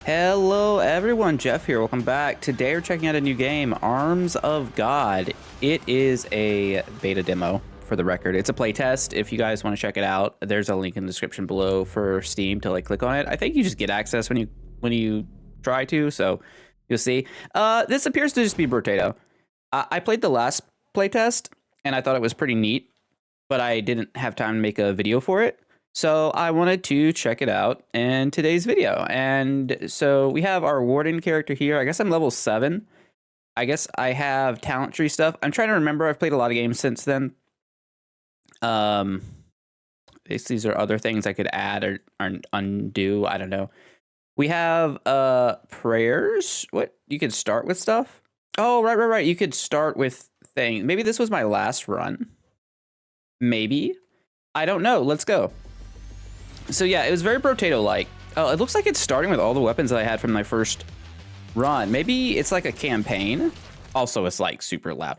Hello everyone, Jeff here. Welcome back. Today we're checking out a new game, Arms of God. It is a beta demo for the record. It's a playtest. If you guys want to check it out, there's a link in the description below for Steam to click on it. I think you just get access when you try to, so you'll see. This appears to just be Brotato. I played the last playtest and I thought it was pretty neat, but I didn't have time to make a video for it. So I wanted to check it out in today's video. And so we have our warden character here. I guess I'm level 7. I guess I have talent tree stuff. I'm trying to remember. I've played a lot of games since then. These are other things I could add or undo. I don't know. We have prayers. What? You could start with stuff? Oh, right. You could start with things. Maybe this was my last run. Maybe. I don't know. Let's go. So yeah, it was very Brotato-like. Oh, it looks like it's starting with all the weapons that I had from my first run. Maybe it's like a campaign. Also, it's like super loud.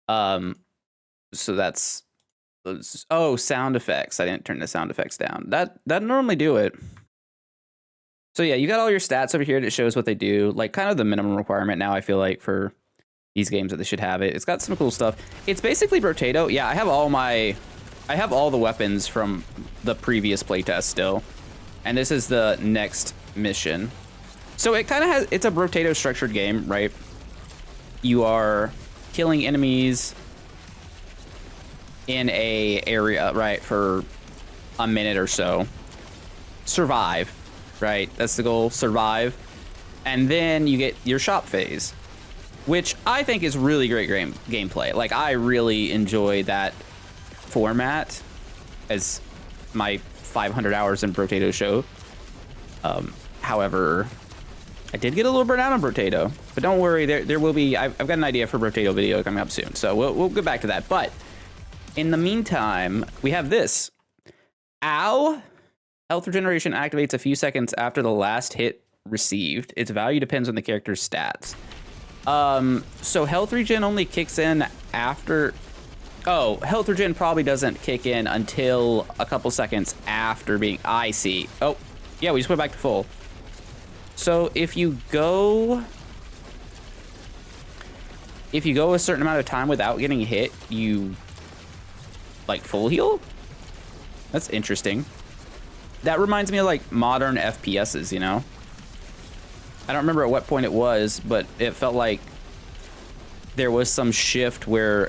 So that's... Oh, sound effects. I didn't turn the sound effects down. That normally do it. So yeah, you got all your stats over here that shows what they do. Like kind of the minimum requirement now, I feel like, for these games that they should have it. It's got some cool stuff. It's basically Brotato. Yeah, I have all the weapons from the previous playtest still. And this is the next mission. So it kind of has, it's a Brotato structured game, right? You are killing enemies in a area, right, for a minute or so. Survive, right? That's the goal, survive. And then you get your shop phase, which I think is really great gameplay. Like, I really enjoy that format, as my 500 hours in Brotato show. However, I did get a little burnt out on Brotato, but don't worry, there will be, I've got an idea for Brotato video coming up soon, so we'll get back to that. But in the meantime, we have this. Ow! Health regeneration activates a few seconds after the last hit received. Its value depends on the character's stats. So health regen only kicks in after... Oh, health regen probably doesn't kick in until a couple seconds after being... I see. Oh, yeah, we just went back to full. So if you go a certain amount of time without getting hit, you full heal? That's interesting. That reminds me of modern FPSs, you know? I don't remember at what point it was, but it felt like there was some shift where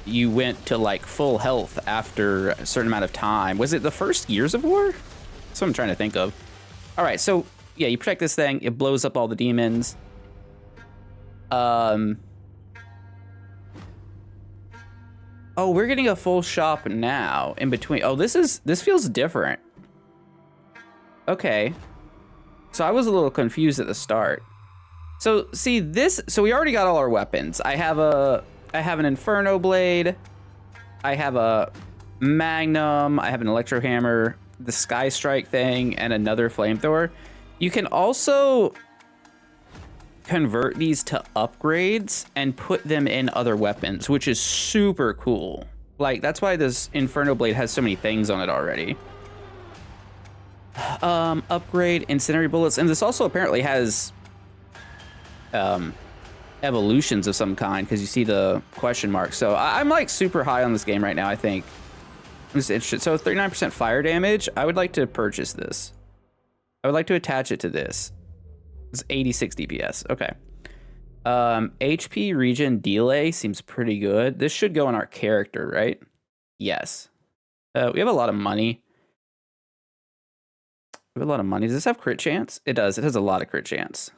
you went to full health after a certain amount of time. Was it the first Gears of War? That's what I'm trying to think of. All right, so yeah, you protect this thing. It blows up all the demons. Oh, we're getting a full shop now in between. Oh, this feels different. Okay. So I was a little confused at the start. So see this, so we already got all our weapons. I have an Inferno Blade, I have a Magnum, I have an Electro Hammer, the Sky Strike thing, and another Flamethrower. You can also convert these to upgrades and put them in other weapons, which is super cool. That's why this Inferno Blade has so many things on it already. Upgrade incendiary bullets, and this also apparently has evolutions of some kind, because you see the question mark. So I'm super high on this game right now, I think. I'm just interested. So 39% fire damage. I would like to purchase this. I would like to attach it to this. It's 86 DPS. Okay. HP regen delay seems pretty good. This should go on our character, right? Yes. We have a lot of money. We have a lot of money. Does this have crit chance? It does. It has a lot of crit chance.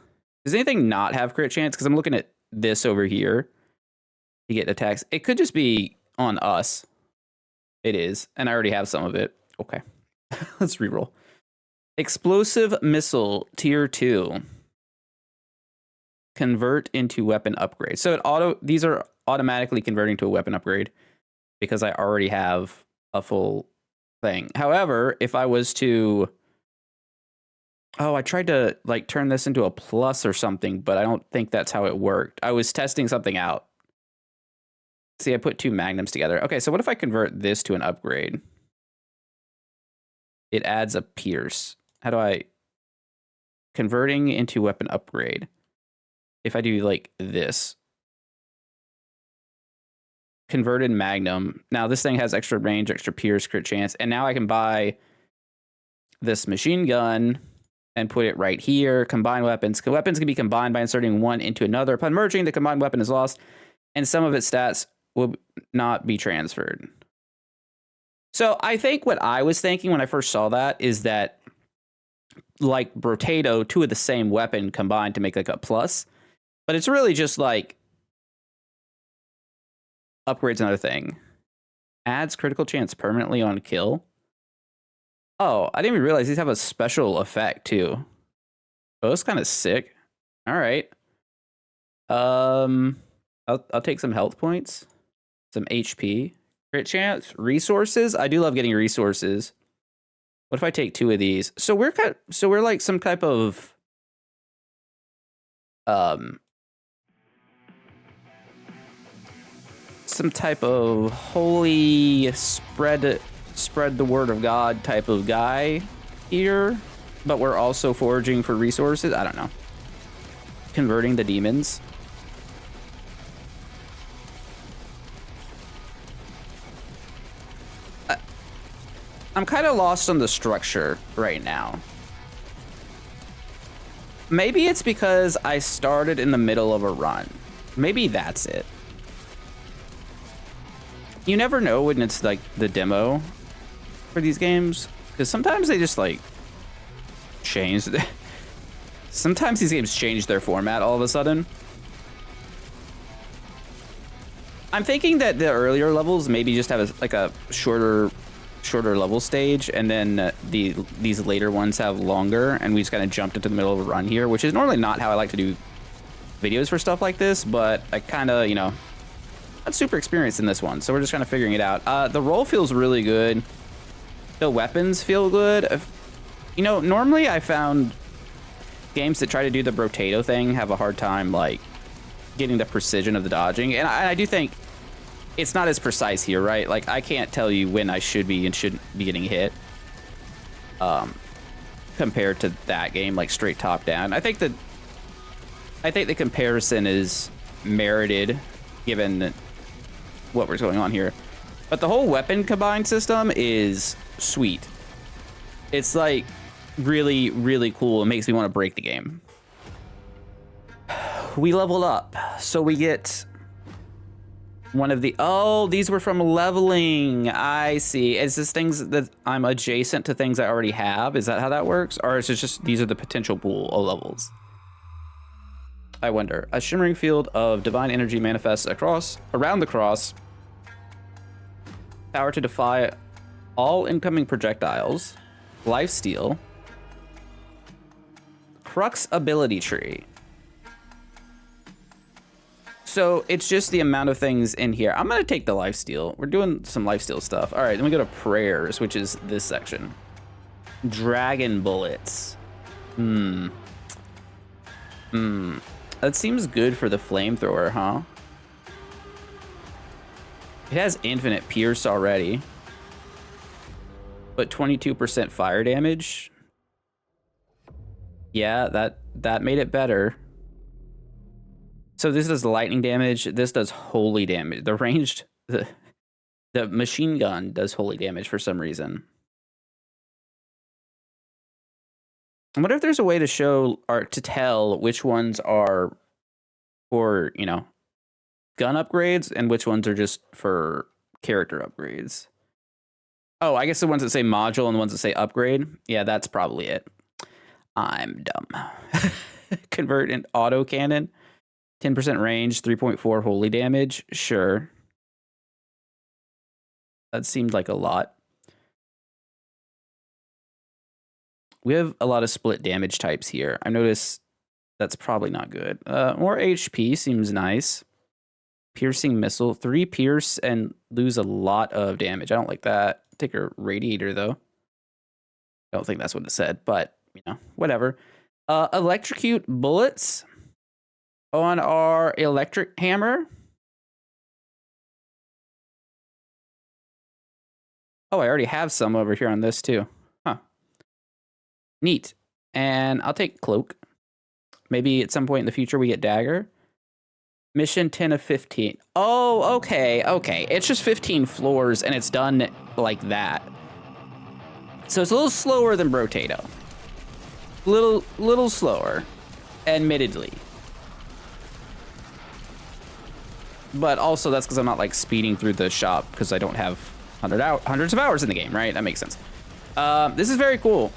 Does anything not have crit chance? Because I'm looking at this over here. You get attacks. It could just be on us. It is. And I already have some of it. Okay. Let's reroll. Explosive missile tier 2. Convert into weapon upgrade. So these are automatically converting to a weapon upgrade because I already have a full thing. However, if I was to... Oh, I tried to turn this into a plus or something, but I don't think that's how it worked. I was testing something out. See, I put 2 magnums together. Okay, so what if I convert this to an upgrade? It adds a pierce. How do I... Converting into weapon upgrade. If I do like this. Converted magnum. Now this thing has extra range, extra pierce, crit chance, and now I can buy this machine gun and put it right here. Combine weapons. Weapons can be combined by inserting one into another. Upon merging, the combined weapon is lost, and some of its stats will not be transferred. So I think what I was thinking when I first saw that is that, like Brotato, two of the same weapon combined to make like a plus, but it's really just like upgrades another thing. Adds critical chance permanently on kill. Oh, I didn't even realize these have a special effect too. Oh, that's kind of sick. All right. I'll take some health points, some HP, crit chance, resources. I do love getting resources. What if I take 2 of these? So we're like some type of holy spread the word of God type of guy here, but we're also foraging for resources. I don't know. Converting the demons. I'm kind of lost on the structure right now. Maybe it's because I started in the middle of a run. Maybe that's it. You never know when it's like the demo for these games, because sometimes they just like change. Sometimes these games change their format all of a sudden. I'm thinking that the earlier levels maybe just have a shorter level stage, and then these later ones have longer, and we just kind of jumped into the middle of a run here, which is normally not how I like to do videos for stuff like this, but I kind of, you know, not super experienced in this one, so we're just kind of figuring it out. The roll feels really good. The weapons feel good. You know, normally I found games that try to do the Brotato thing have a hard time, like, getting the precision of the dodging, and I do think it's not as precise here, right? Like, I can't tell you when I should be and shouldn't be getting hit, compared to that game, like straight top down. I think the comparison is merited given what was going on here. But the whole weapon combined system is sweet. It's like really, really cool. It makes me want to break the game. We leveled up, so we get one of the, oh, these were from leveling. I see. Is this things that I'm adjacent to things I already have? Is that how that works? Or is it just these are the potential pool of levels? I wonder. A shimmering field of divine energy manifests around the cross. Power to defy all incoming projectiles. Lifesteal. Crux ability tree. So it's just the amount of things in here. I'm going to take the lifesteal. We're doing some lifesteal stuff. All right, then we go to prayers, which is this section. Dragon bullets. That seems good for the flamethrower, huh? It has infinite pierce already, but 22% fire damage. Yeah, that made it better. So this does lightning damage. This does holy damage. The ranged, the machine gun does holy damage for some reason. I wonder if there's a way to show or to tell which ones are for, you know, gun upgrades and which ones are just for character upgrades. Oh, I guess the ones that say module and the ones that say upgrade. Yeah, that's probably it. I'm dumb. Convert an auto cannon. 10% range, 3.4 holy damage. Sure. That seemed like a lot. We have a lot of split damage types here. I noticed that's probably not good. More HP seems nice. Piercing missile. 3 pierce and lose a lot of damage. I don't like that. Take a radiator, though. I don't think that's what it said, but, you know, whatever. Electrocute bullets on our electric hammer. Oh, I already have some over here on this, too. Huh. Neat. And I'll take cloak. Maybe at some point in the future we get dagger. Mission 10 of 15. Oh, okay, okay. It's just 15 floors and it's done like that. So it's a little slower than Brotato. Little slower, admittedly. But also that's because I'm not like speeding through the shop because I don't have hundreds of hours in the game, right? That makes sense. This is very cool.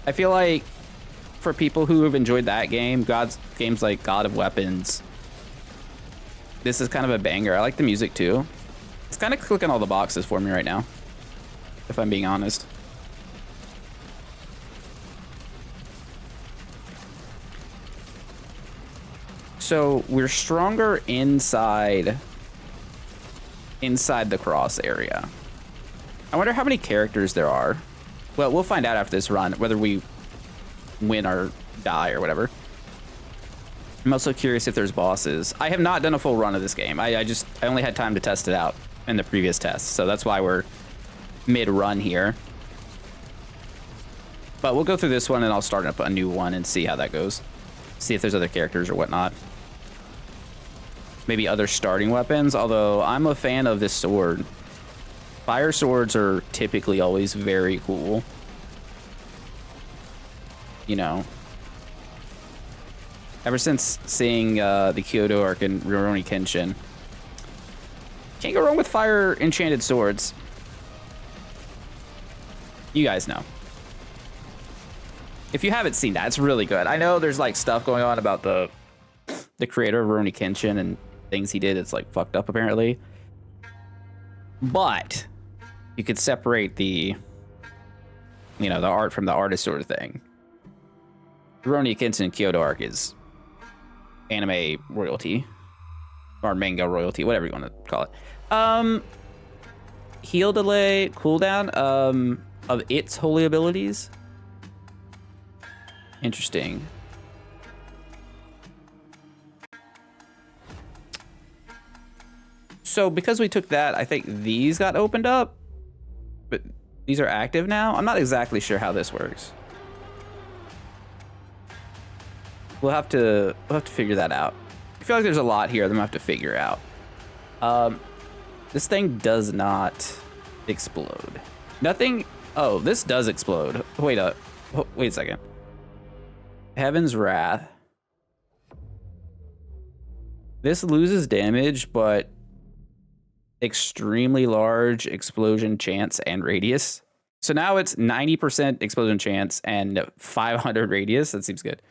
I feel like for people who have enjoyed that game, games like God of Weapons, this is kind of a banger. I like the music too. It's kind of clicking all the boxes for me right now, if I'm being honest. So we're stronger inside the cross area. I wonder how many characters there are. Well, we'll find out after this run, whether we win or die or whatever. I'm also curious if there's bosses. I have not done a full run of this game. I only had time to test it out in the previous test, so that's why we're mid-run here. But we'll go through this one and I'll start up a new one and see how that goes. See if there's other characters or whatnot. Maybe other starting weapons, although I'm a fan of this sword. Fire swords are typically always very cool. You know. Ever since seeing the Kyoto arc in Rurouni Kenshin. Can't go wrong with fire enchanted swords. You guys know. If you haven't seen that, it's really good. I know there's like stuff going on about the creator of Rurouni Kenshin and things he did. It's like fucked up apparently. But you could separate the, you know, the art from the artist sort of thing. Rurouni Kenshin Kyoto arc is anime royalty or manga royalty, whatever you want to call it. Heal delay cooldown of its holy abilities. Interesting. So because we took that, I think these got opened up, but these are active now. I'm not exactly sure how this works. We'll have to figure that out. I feel like there's a lot here that I'm gonna have to figure out. This thing does not explode. Nothing. Oh, this does explode. Wait a second. Heaven's Wrath. This loses damage, but extremely large explosion chance and radius. So now it's 90% explosion chance and 500 radius. That seems good.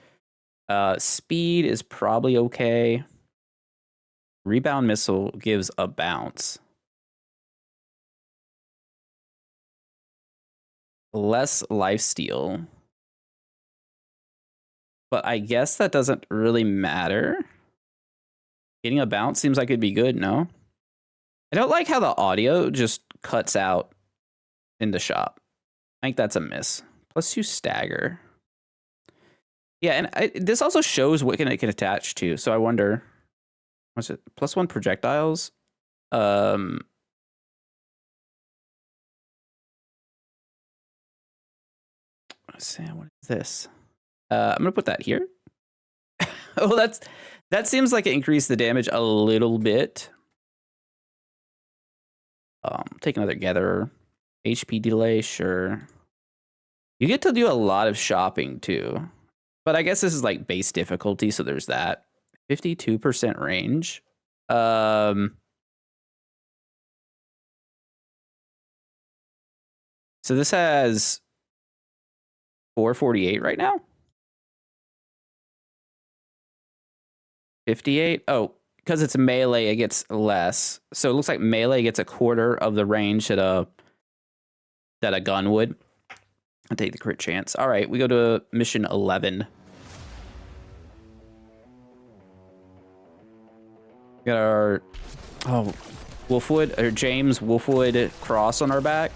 Speed is probably okay. Rebound missile gives a bounce. Less lifesteal. But I guess that doesn't really matter. Getting a bounce seems like it'd be good, no? I don't like how the audio just cuts out in the shop. I think that's a miss. Plus you stagger. Yeah, and this also shows what it can attach to. So I wonder, what's it? +1 projectiles. Let's see, what is this? I'm gonna put that here. Oh, that seems like it increased the damage a little bit. Take another gatherer. HP delay, sure. You get to do a lot of shopping too. But I guess this is like base difficulty, so there's that. 52% range. So this has 448 right now. 58. Oh, because it's melee, it gets less. So it looks like melee gets a quarter of the range that a gun would. I'll take the crit chance. All right, we go to mission 11. We got our Wolfwood or James Wolfwood cross on our back.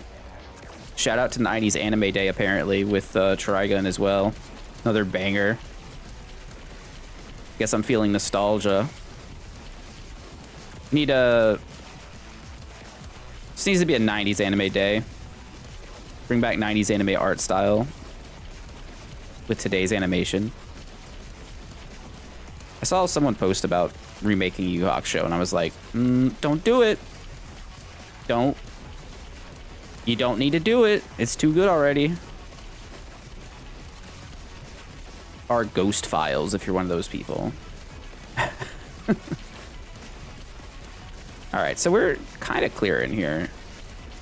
Shout out to 90s Anime Day apparently with Trigun as well. Another banger. Guess I'm feeling nostalgia. This needs to be a 90s Anime Day. Bring back 90s anime art style. with today's animation. I saw someone post about remaking Yu Yu Hakusho, and I was like, don't do it. Don't. You don't need to do it. It's too good already. Or Ghost Files, if you're one of those people. All right, so we're kind of clear in here.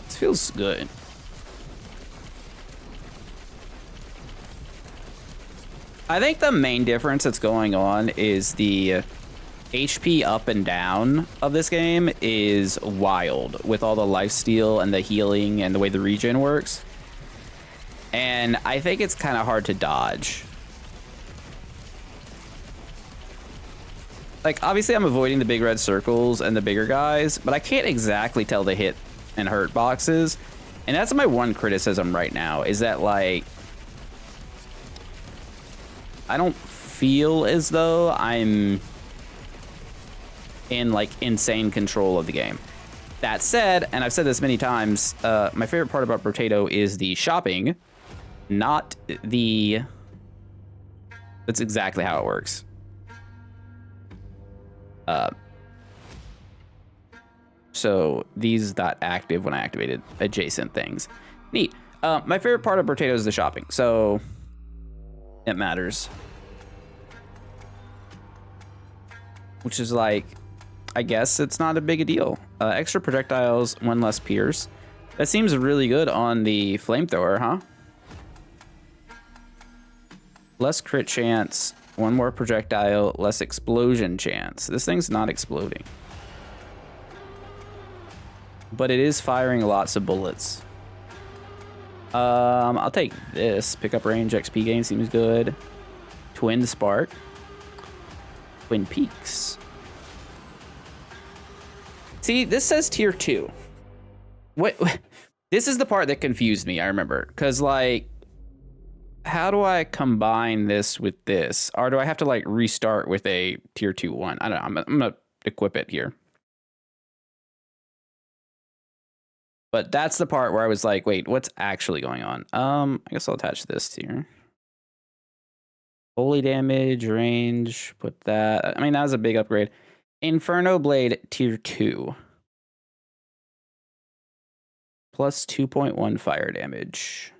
This feels good. I think the main difference that's going on is the HP up and down of this game is wild with all the lifesteal and the healing and the way the regen works. And I think it's kind of hard to dodge. Like, obviously I'm avoiding the big red circles and the bigger guys, but I can't exactly tell the hit and hurt boxes. And that's my one criticism right now, is that, like, I don't feel as though I'm in, like, insane control of the game. That said, and I've said this many times, my favorite part about Brotato is the shopping, not the... That's exactly how it works. So these dot active when I activated adjacent things. Neat. My favorite part of Brotato is the shopping, so it matters. Which is like, I guess it's not a big a deal. Extra projectiles, one less pierce. That seems really good on the flamethrower, huh? Less crit chance, one more projectile, less explosion chance. This thing's not exploding. But it is firing lots of bullets. I'll take this. Pickup range, XP gain seems good. Twin Spark. Twin Peaks. See, this says tier 2. What? This is the part that confused me, I remember. Because, like, how do I combine this with this? Or do I have to, like, restart with a tier 2 one? I don't know. I'm going to equip it here. But that's the part where I was like, wait, what's actually going on? I guess I'll attach this here. Holy damage, range, put that. I mean, that was a big upgrade. Inferno Blade tier 2. Plus 2.1 fire damage.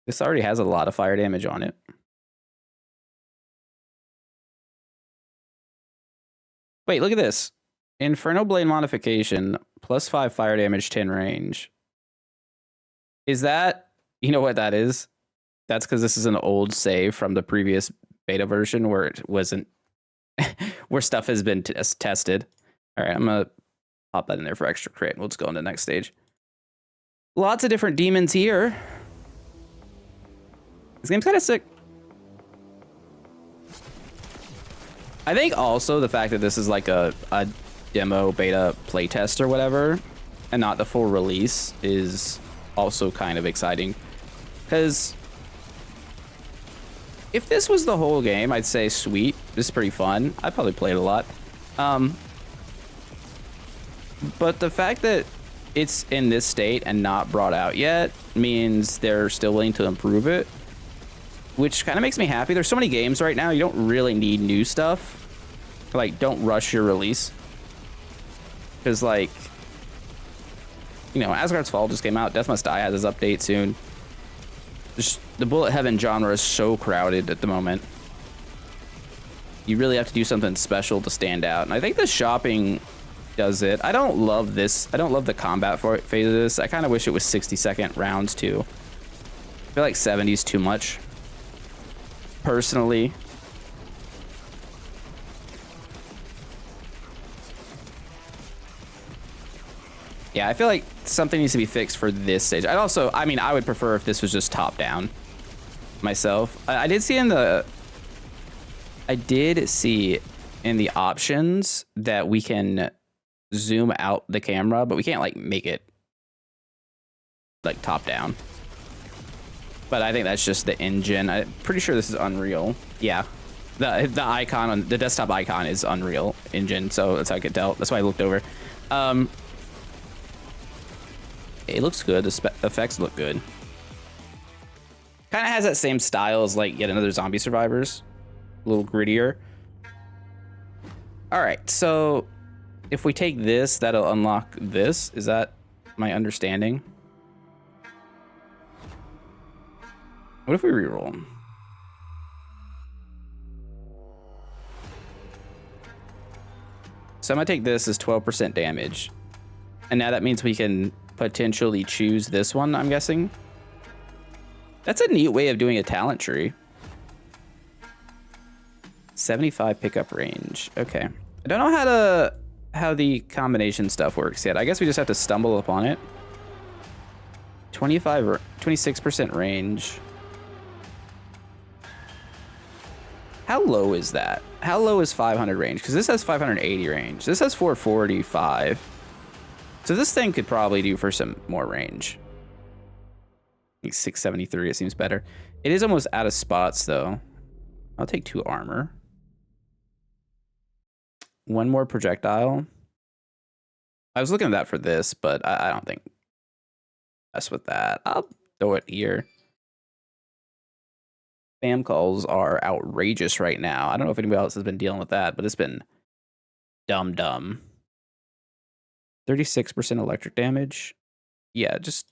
This already has a lot of fire damage on it. Wait, look at this. Inferno Blade modification, plus 5 fire damage, 10 range. Is that, you know what that is? That's because this is an old save from the previous beta version where it wasn't, where stuff has been tested. All right, I'm going to pop that in there for extra crit. We'll just go on to the next stage. Lots of different demons here. This game's kind of sick. I think also the fact that this is like a demo beta playtest or whatever and not the full release is also kind of exciting, because if this was the whole game, I'd say sweet, this is pretty fun. I'd probably play it a lot. But the fact that it's in this state and not brought out yet means they're still willing to improve it, which kind of makes me happy. There's so many games right now, you don't really need new stuff. Like, don't rush your release. Because, like, you know, Asgard's Fall just came out. Death Must Die has his update soon. Just, the bullet heaven genre is so crowded at the moment. You really have to do something special to stand out. And I think the shopping does it. I don't love this. I don't love the combat phase of this. I kind of wish it was 60-second rounds, too. I feel like 70 is too much. Personally. Yeah, I feel like something needs to be fixed for this stage. I'd also, I mean, I would prefer if this was just top down myself. I did see in the options that we can zoom out the camera, but we can't like make it like top down. But I think that's just the engine. I'm pretty sure this is Unreal. Yeah, the icon on the desktop icon is Unreal Engine, so that's how I could tell. That's why I looked over. It looks good. The effects look good. Kind of has that same style as like yet another Zombie Survivors. A little grittier. All right, so if we take this, that'll unlock this. Is that my understanding? What if we reroll? So I'm gonna take this as 12% damage. And now that means we can potentially choose this one, I'm guessing. That's a neat way of doing a talent tree. 75 pickup range. Okay. I don't know how the combination stuff works yet. I guess we just have to stumble upon it. 25 or 26% range. How low is that? How low is 500 range? Because this has 580 range. This has 445. So this thing could probably do for some more range. I think 673, it seems better. It is almost out of spots, though. I'll take 2 armor. 1 more projectile. I was looking at that for this, but I don't think mess with that. I'll throw it here. Spam calls are outrageous right now. I don't know if anybody else has been dealing with that, but it's been dumb. 36% electric damage. Yeah, just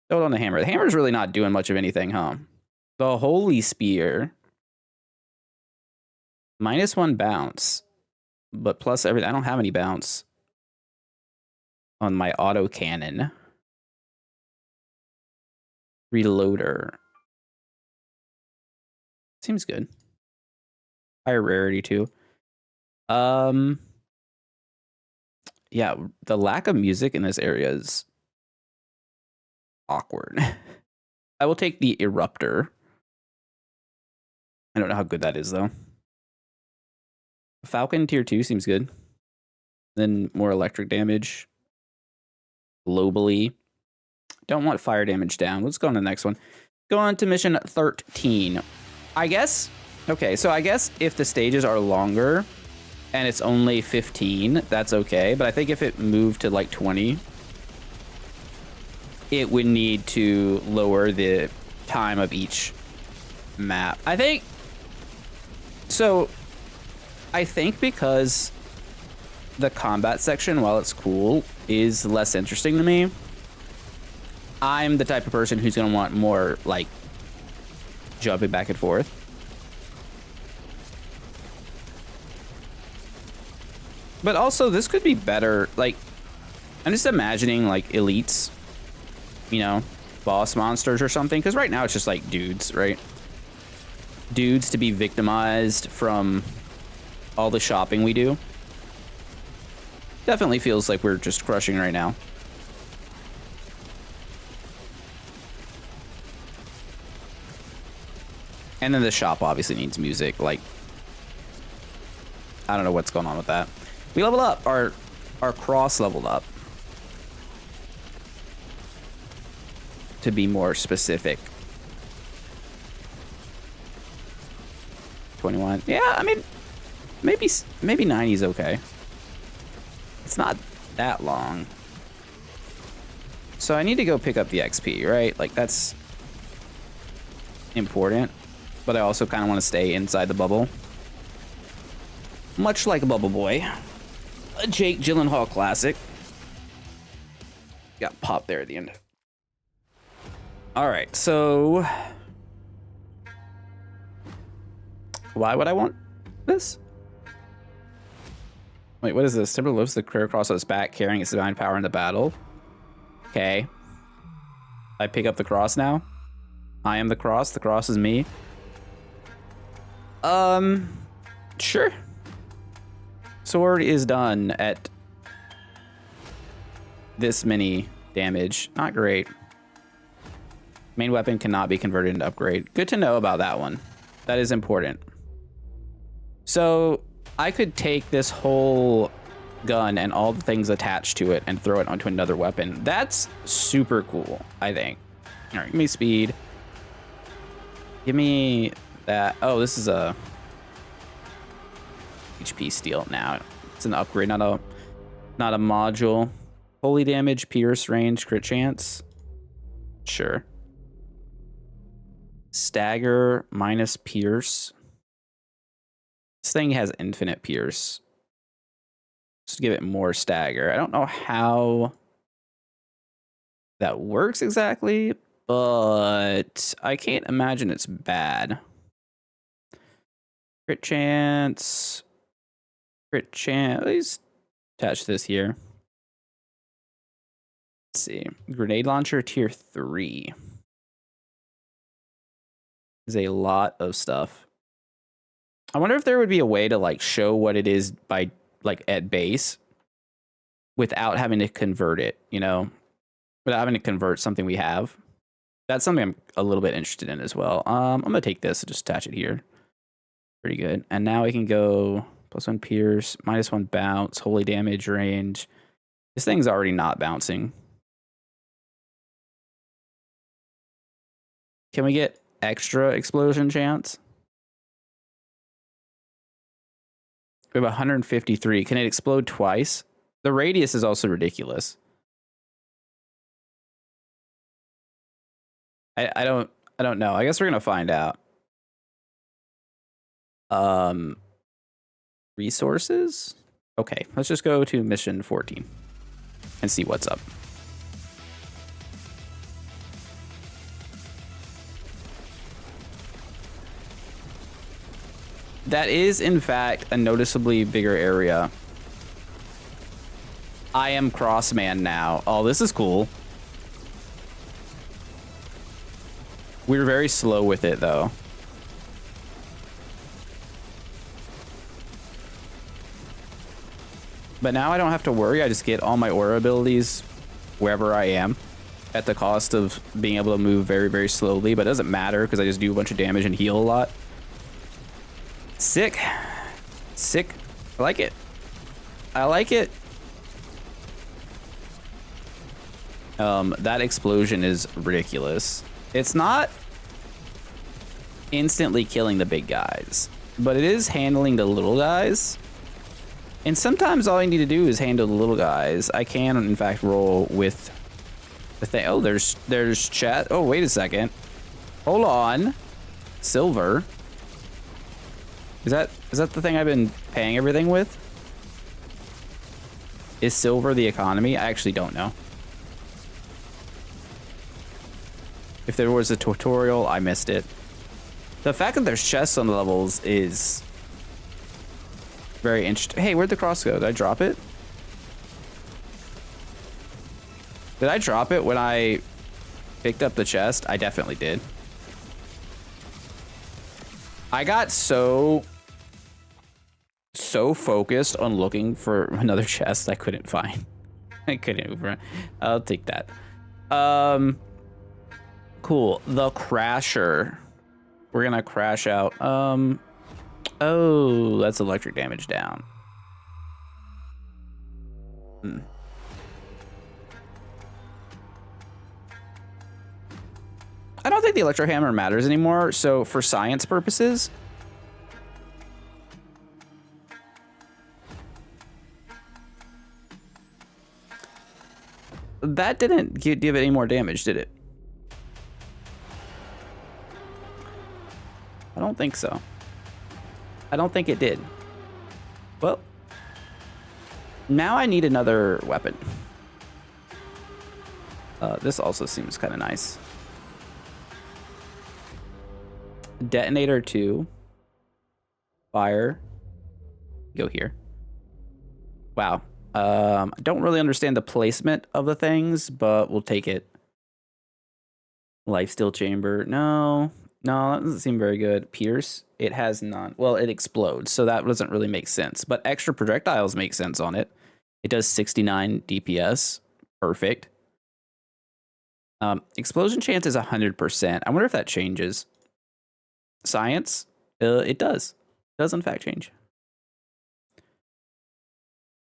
throw it on the hammer. The hammer's really not doing much of anything, huh? The Holy Spear. -1 bounce, but plus everything. I don't have any bounce on my auto cannon. Reloader. Seems good. Higher rarity too. Yeah, the lack of music in this area is awkward. I will take the Eruptor. I don't know how good that is though. Falcon tier 2 seems good. Then more electric damage. Globally. Don't want fire damage down. Let's go on to the next one. Go on to mission 13. I guess, okay, so I guess if the stages are longer and it's only 15, that's okay. But I think if it moved to like 20, it would need to lower the time of each map. I think, so I think because the combat section, while it's cool, is less interesting to me, I'm the type of person who's gonna want more like jumping back and forth. But also this could be better. Like, I'm just imagining like elites, you know, boss monsters or something. Because right now it's just like dudes, right? Dudes to be victimized from all the shopping we do. Definitely feels like we're just crushing right now. And then the shop obviously needs music. Like, I don't know what's going on with that. We leveled up. Our cross leveled up. To be more specific. 21. Yeah, I mean, maybe 90 is okay. It's not that long. So I need to go pick up the XP, right? Like, that's important. But I also kind of want to stay inside the bubble. Much like a Bubble Boy. A Jake Gyllenhaal classic. Got popped there at the end. Alright, so why would I want this? Wait, what is this? Timber lifts the career cross on his back, carrying its divine power into battle. Okay. I pick up the cross now? I am the cross is me. Sure. Sword is done at this many damage. Not great. Main weapon cannot be converted into upgrade. Good to know about that one. That is important. So I could take this whole gun and all the things attached to it and throw it onto another weapon. That's super cool, I think. All right, give me speed. Give me that. Oh, this is a HP steal now. It's an upgrade, not a module. Holy damage, pierce, range, crit chance. Sure. Stagger minus pierce. This thing has infinite pierce. Just give it more stagger. I don't know how that works exactly, but I can't imagine it's bad. Crit chance. Crit chance. Let's attach this here. Let's see. Grenade launcher tier 3. Is a lot of stuff. I wonder if there would be a way to like show what it is by like at base without having to convert it, you know, without having to convert something we have. That's something I'm a little bit interested in as well. I'm gonna take this and just attach it here. Pretty good. And now we can go +1 pierce, -1 bounce, holy damage range. This thing's already not bouncing. Can we get extra explosion chance? We have 153. Can it explode twice? The radius is also ridiculous. I don't know. I guess we're gonna find out. Resources? Okay, let's just go to mission 14 and see what's up. That is, in fact, a noticeably bigger area. I am Crossman now. Oh, this is cool. We were very slow with it, though. But now I don't have to worry. I just get all my aura abilities wherever I am at the cost of being able to move very, very slowly. But it doesn't matter because I just do a bunch of damage and heal a lot. Sick. Sick. I like it. I like it. That explosion is ridiculous. It's not instantly killing the big guys, but it is handling the little guys. And sometimes all I need to do is handle the little guys. I can, in fact, roll with the thing. Oh, there's chat. Oh, wait a second. Hold on. Silver. Is that the thing I've been paying everything with? Is silver the economy? I actually don't know. If there was a tutorial, I missed it. The fact that there's chests on the levels is very interesting. Hey, where'd the cross go? Did I drop it? Did I drop it when I picked up the chest? I definitely did. I got so focused on looking for another chest I couldn't find. I couldn't move around. I'll take that. Cool. The Crasher. We're gonna crash out. Oh, that's electric damage down. I don't think the electro hammer matters anymore. So for science purposes, that didn't give it any more damage, did it? I don't think so. I don't think it did. Well, now I need another weapon. This also seems kind of nice. Detonator 2. Fire. Go here. Wow. I don't really understand the placement of the things, but we'll take it. Lifesteal chamber. No, that doesn't seem very good. Pierce. It has none. Well, it explodes, so that doesn't really make sense. But extra projectiles make sense on it. It does 69 DPS. Perfect. Explosion chance is 100%. I wonder if that changes. Science. It does. It does in fact change.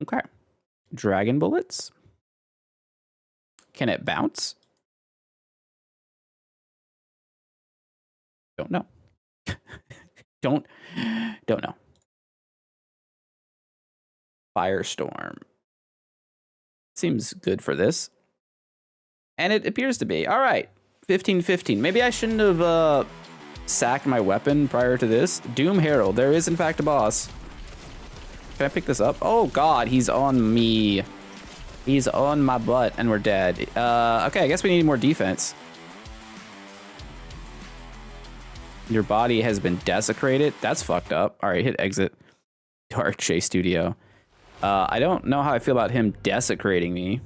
Okay. Dragon bullets. Can it bounce? Don't know. don't know. Firestorm. Seems good for this. And it appears to be. All right. 15-15. Maybe I shouldn't have sacked my weapon prior to this. Doom Herald. There is in fact a boss. Can I pick this up? Oh god, he's on me. He's on my butt and we're dead. Okay, I guess we need more defense. Your body has been desecrated. That's fucked up. All right, hit exit. Dark Chase Studio. I don't know how I feel about him desecrating me.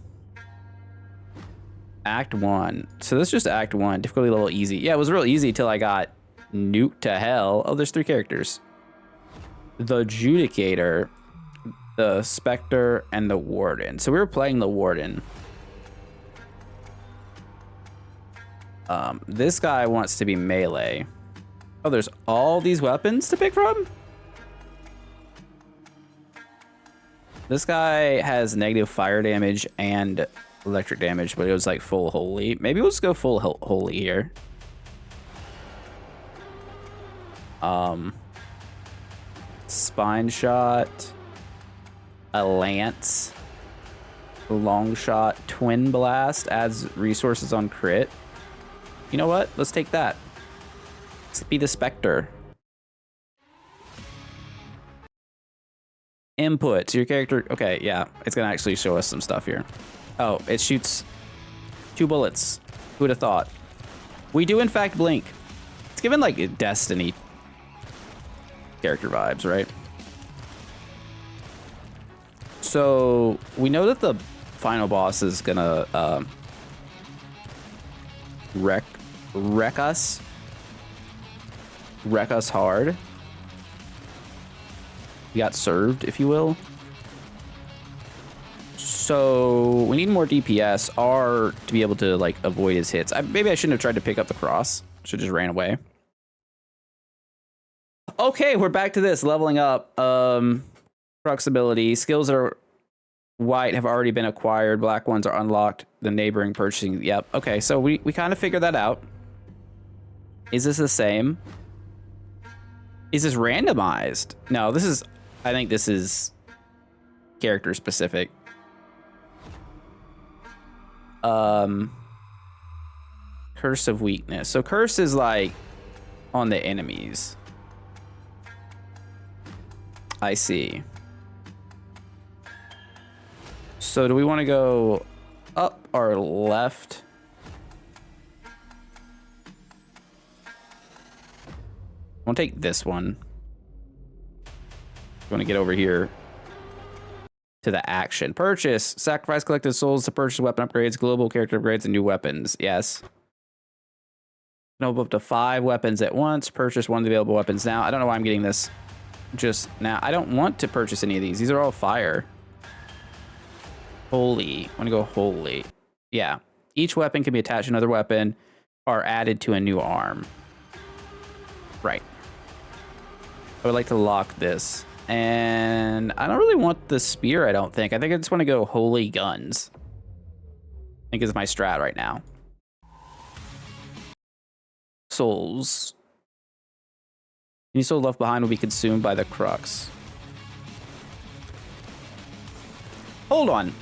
Act 1. So this is just Act 1. Difficulty level easy. Yeah, it was real easy till I got nuked to hell. Oh, there's 3 characters. The Judicator, the Spectre, and the Warden. So we were playing the Warden. This guy wants to be melee. Oh, there's all these weapons to pick from? This guy has negative fire damage and electric damage, but it was like full holy. Maybe we'll just go full holy here. Spine shot, a lance, long shot, twin blast adds resources on crit. You know what? Let's take that. Let's be the Spectre. Input to your character. Okay, yeah, it's gonna actually show us some stuff here. Oh, it shoots 2 bullets. Who would have thought? We do in fact blink. It's given like Destiny character vibes, right? So we know that the final boss is gonna wreck us hard. We got served, if you will. So we need more DPS or to be able to like avoid his hits. Maybe I shouldn't have tried to pick up the cross. Should just ran away. Okay, we're back to this leveling up. Crux ability skills that are white have already been acquired. Black ones are unlocked. The neighboring purchasing. Yep. Okay, so we kind of figured that out. Is this the same? Is this randomized? No, this is. I think this is character specific. Curse of weakness. So curse is like on the enemies. I see. So do we want to go up or left? I want to take this one. I want to get over here to the action. Purchase. Sacrifice collected souls to purchase weapon upgrades, global character upgrades, and new weapons. Yes. Open up to 5 weapons at once. Purchase 1 of the available weapons now. I don't know why I'm getting this just now. I don't want to purchase any of these. These are all fire. Holy. I want to go holy. Yeah. Each weapon can be attached to another weapon or added to a new arm. Right. I would like to lock this. And I don't really want the spear, I don't think. I think I just want to go holy guns. I think is my strat right now. Souls. Any soul left behind will be consumed by the crux. Hold on.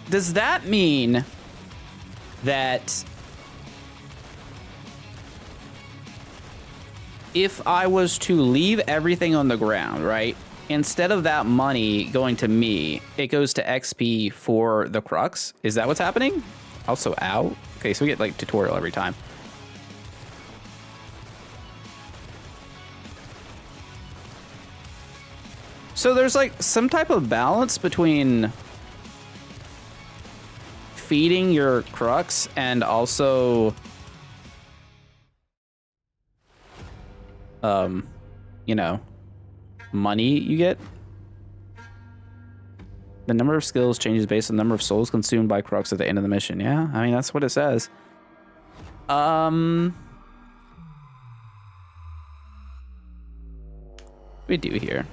Does that mean that if I was to leave everything on the ground, right? Instead of that money going to me, it goes to XP for the crux? Is that what's happening? Also, ow. Okay, so we get like tutorial every time. So there's like some type of balance between feeding your crux and also you know, money you get. The number of skills changes based on the number of souls consumed by crux at the end of the mission. Yeah, I mean that's what it says. What do we do here?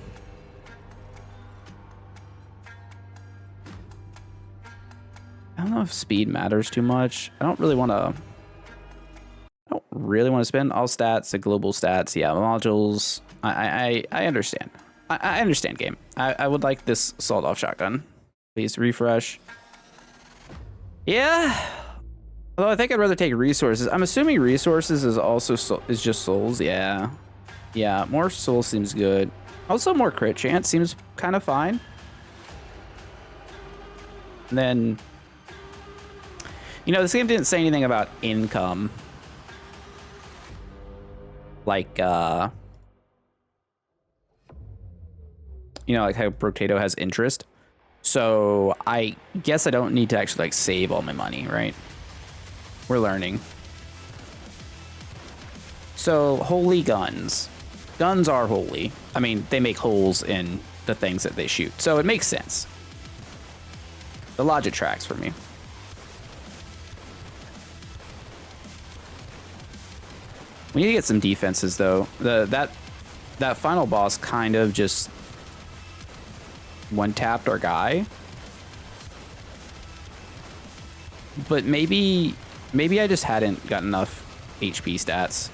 I don't know if speed matters too much. I don't really want to spend all stats to global stats. Yeah, modules. I understand. I understand, game. I would like this sawed-off shotgun. Please refresh. Yeah. Although I think I'd rather take resources. I'm assuming resources is also is just souls. Yeah. Yeah, more souls seems good. Also, more crit chance seems kind of fine. And then, you know, this game didn't say anything about income. Like, you know, like how Brotato has interest. So I guess I don't need to actually like save all my money, right? We're learning. So holy guns. Guns are holy. I mean, they make holes in the things that they shoot. So it makes sense. The logic tracks for me. We need to get some defenses though. That final boss kind of just one-tapped our guy. But maybe I just hadn't got enough HP stats.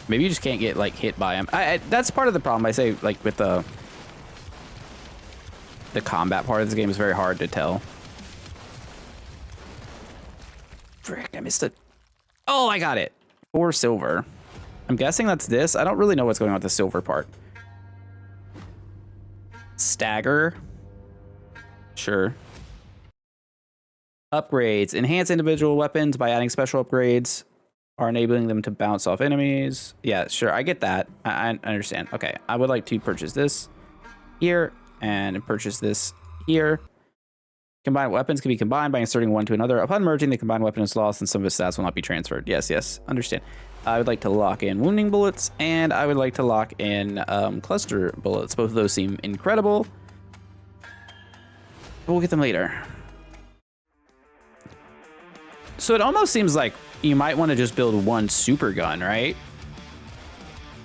Maybe you just can't get like hit by him. That's part of the problem. I say like with the combat part of this game is very hard to tell. Frick, I missed it. Oh, I got it. 4 silver. I'm guessing that's this. I don't really know what's going on with the silver part. Stagger. Sure. Upgrades. Enhance individual weapons by adding special upgrades are enabling them to bounce off enemies. Yeah, sure. I get that. I understand. Okay. I would like to purchase this here and purchase this here. Combined weapons can be combined by inserting one to another. Upon merging, the combined weapon is lost and some of its stats will not be transferred. Yes, yes. Understand. I would like to lock in wounding bullets and I would like to lock in cluster bullets. Both of those seem incredible. But we'll get them later. So it almost seems like you might want to just build one super gun, right?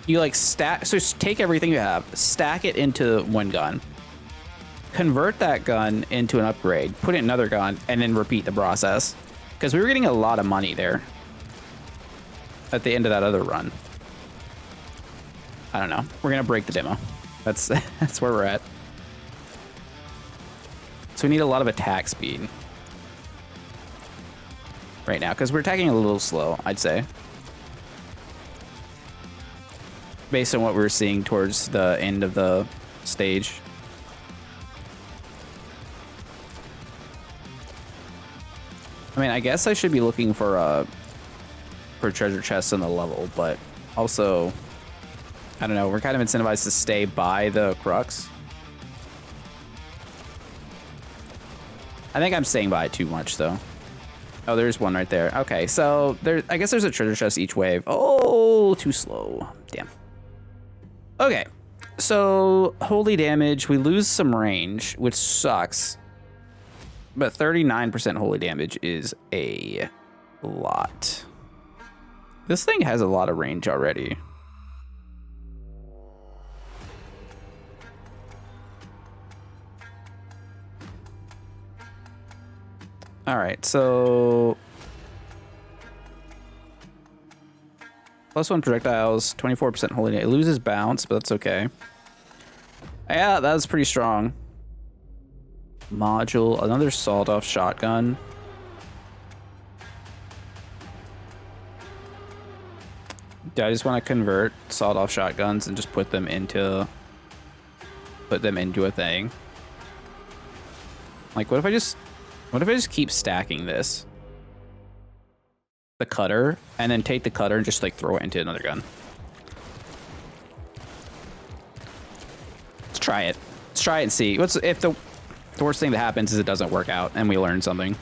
You like stack, so take everything you have, stack it into one gun, convert that gun into an upgrade, put it in another gun, and then repeat the process. Because we were getting a lot of money there at the end of that other run. I don't know. We're gonna break the demo. That's that's where we're at. So we need a lot of attack speed right now because we're attacking a little slow, I'd say, based on what we were seeing towards the end of the stage. I mean, I guess I should be looking for treasure chests on the level, but also, I don't know, we're kind of incentivized to stay by the crux. I think I'm staying by it too much, though. Oh, there's one right there. Okay, so I guess there's a treasure chest each wave. Oh, too slow. Damn. Okay, so holy damage. We lose some range, which sucks. But 39% holy damage is a lot. This thing has a lot of range already. All right, so +1 projectiles, 24% holy damage. It loses bounce, but that's okay. Yeah, that was pretty strong. Module, another sawed-off shotgun. I just want to convert sawed-off shotguns and just put them into a thing. Like, what if I just keep stacking this? The cutter, and then take the cutter and just like throw it into another gun. Let's try it. Let's try it and see. What's if the worst thing that happens is it doesn't work out and we learn something.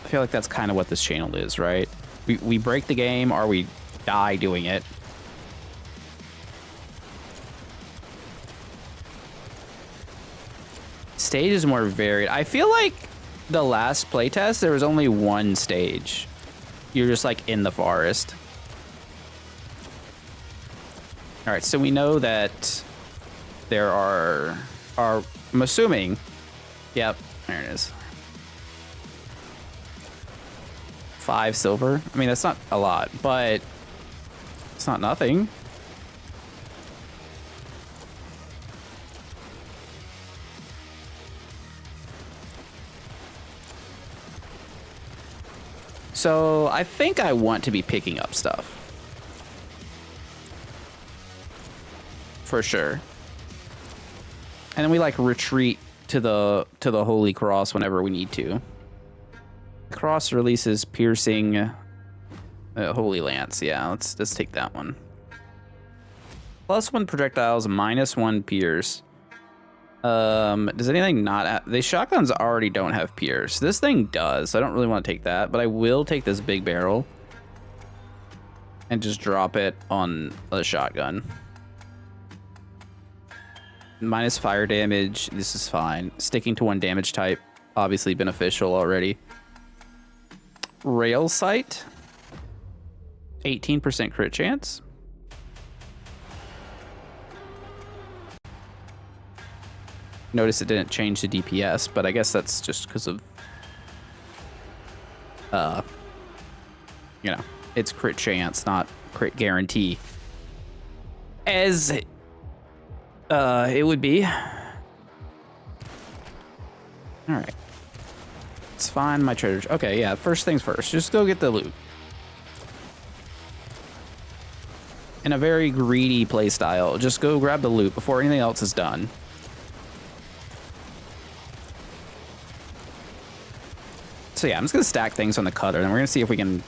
I feel like that's kind of what this channel is, right? We break the game or we die doing it. Stage is more varied. I feel like the last playtest, there was only one stage. You're just like in the forest. All right, so we know that there are I'm assuming, yep, there it is. 5 silver. I mean, that's not a lot, but it's not nothing. So I think I want to be picking up stuff. For sure. And then we like retreat to the Holy Cross whenever we need to. The cross releases piercing Holy Lance. Yeah, let's take that one. +1 projectiles, -1 pierce. Does anything not have, the shotguns already don't have pierce. This thing does, so I don't really want to take that, but I will take this big barrel and just drop it on a shotgun. Minus fire damage, this is fine. Sticking to 1 damage type, obviously beneficial already. Rail sight, 18% crit chance. Notice it didn't change the DPS, but I guess that's just because of, you know, it's crit chance, not crit guarantee. As it would be. All right. Let's find my treasure. Okay, yeah, first things first. Just go get the loot. In a very greedy playstyle, just go grab the loot before anything else is done. So yeah, I'm just gonna stack things on the cutter, and we're gonna see if we can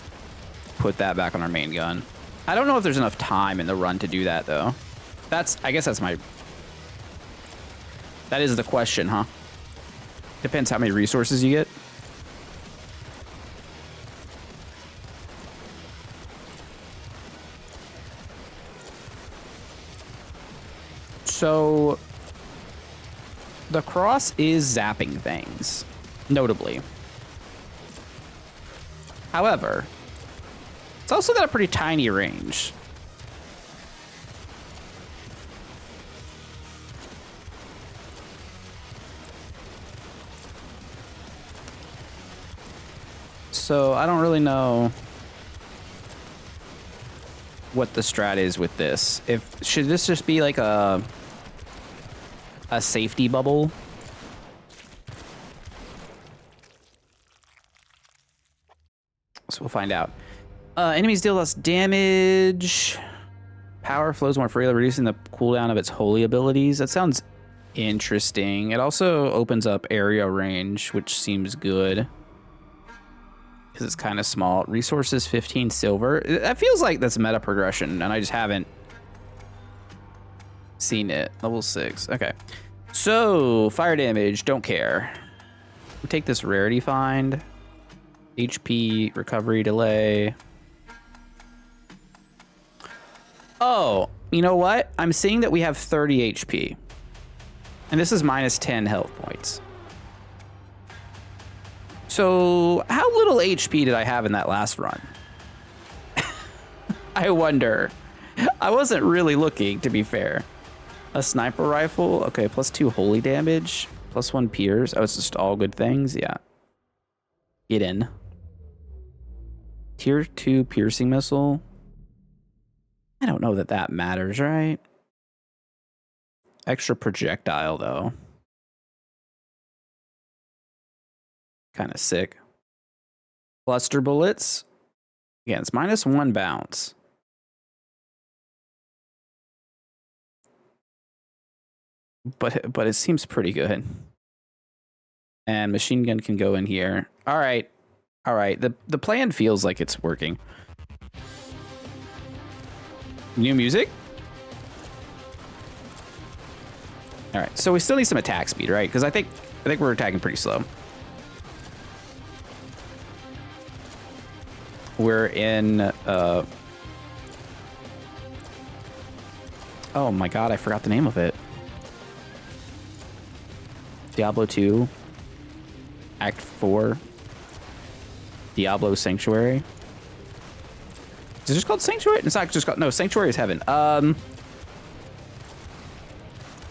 put that back on our main gun. I don't know if there's enough time in the run to do that though. I guess that is the question, huh? Depends how many resources you get. So the cross is zapping things, notably. However, it's also got a pretty tiny range. So I don't really know what the strat is with this. Should this just be like a safety bubble? So we'll find out. Enemies deal less damage. Power flows more freely, reducing the cooldown of its holy abilities. That sounds interesting. It also opens up area range, which seems good. Because it's kind of small. Resources, 15 silver. That feels like that's meta progression, and I just haven't seen it. Level 6. Okay. So, fire damage, don't care. We take this rarity find. HP, recovery, delay. Oh, you know what? I'm seeing that we have 30 HP. And this is minus 10 health points. So, how little HP did I have in that last run? I wonder. I wasn't really looking, to be fair. A sniper rifle. Okay, +2 holy damage. +1 pierce. Oh, it's just all good things. Yeah. Get in. Tier 2 piercing missile. I don't know that that matters, right? Extra projectile, though. Kind of sick. Cluster bullets. Again, it's -1 bounce. But it seems pretty good. And machine gun can go in here. All right. All right. The plan feels like it's working. New music. All right. So we still need some attack speed, right? Because I think we're attacking pretty slow. We're in oh my god, I forgot the name of it. Diablo 2 Act 4 Diablo Sanctuary. Is it just called Sanctuary? It's not just called, no, Sanctuary is Heaven.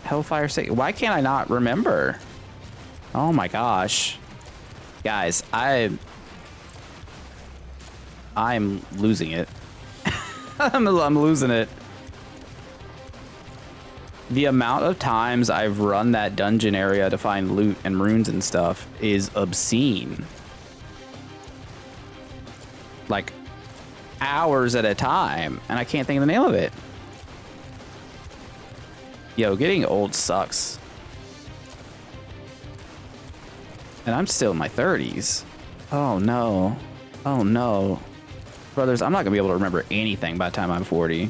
Hellfire why can't I not remember? Oh my gosh. Guys, I'm losing it. I'm losing it. The amount of times I've run that dungeon area to find loot and runes and stuff is obscene. like hours at a time, and I can't think of the name of it. Yo, getting old sucks. And I'm still in my 30s. Oh no. Oh no. Brothers, I'm not gonna be able to remember anything by the time I'm 40.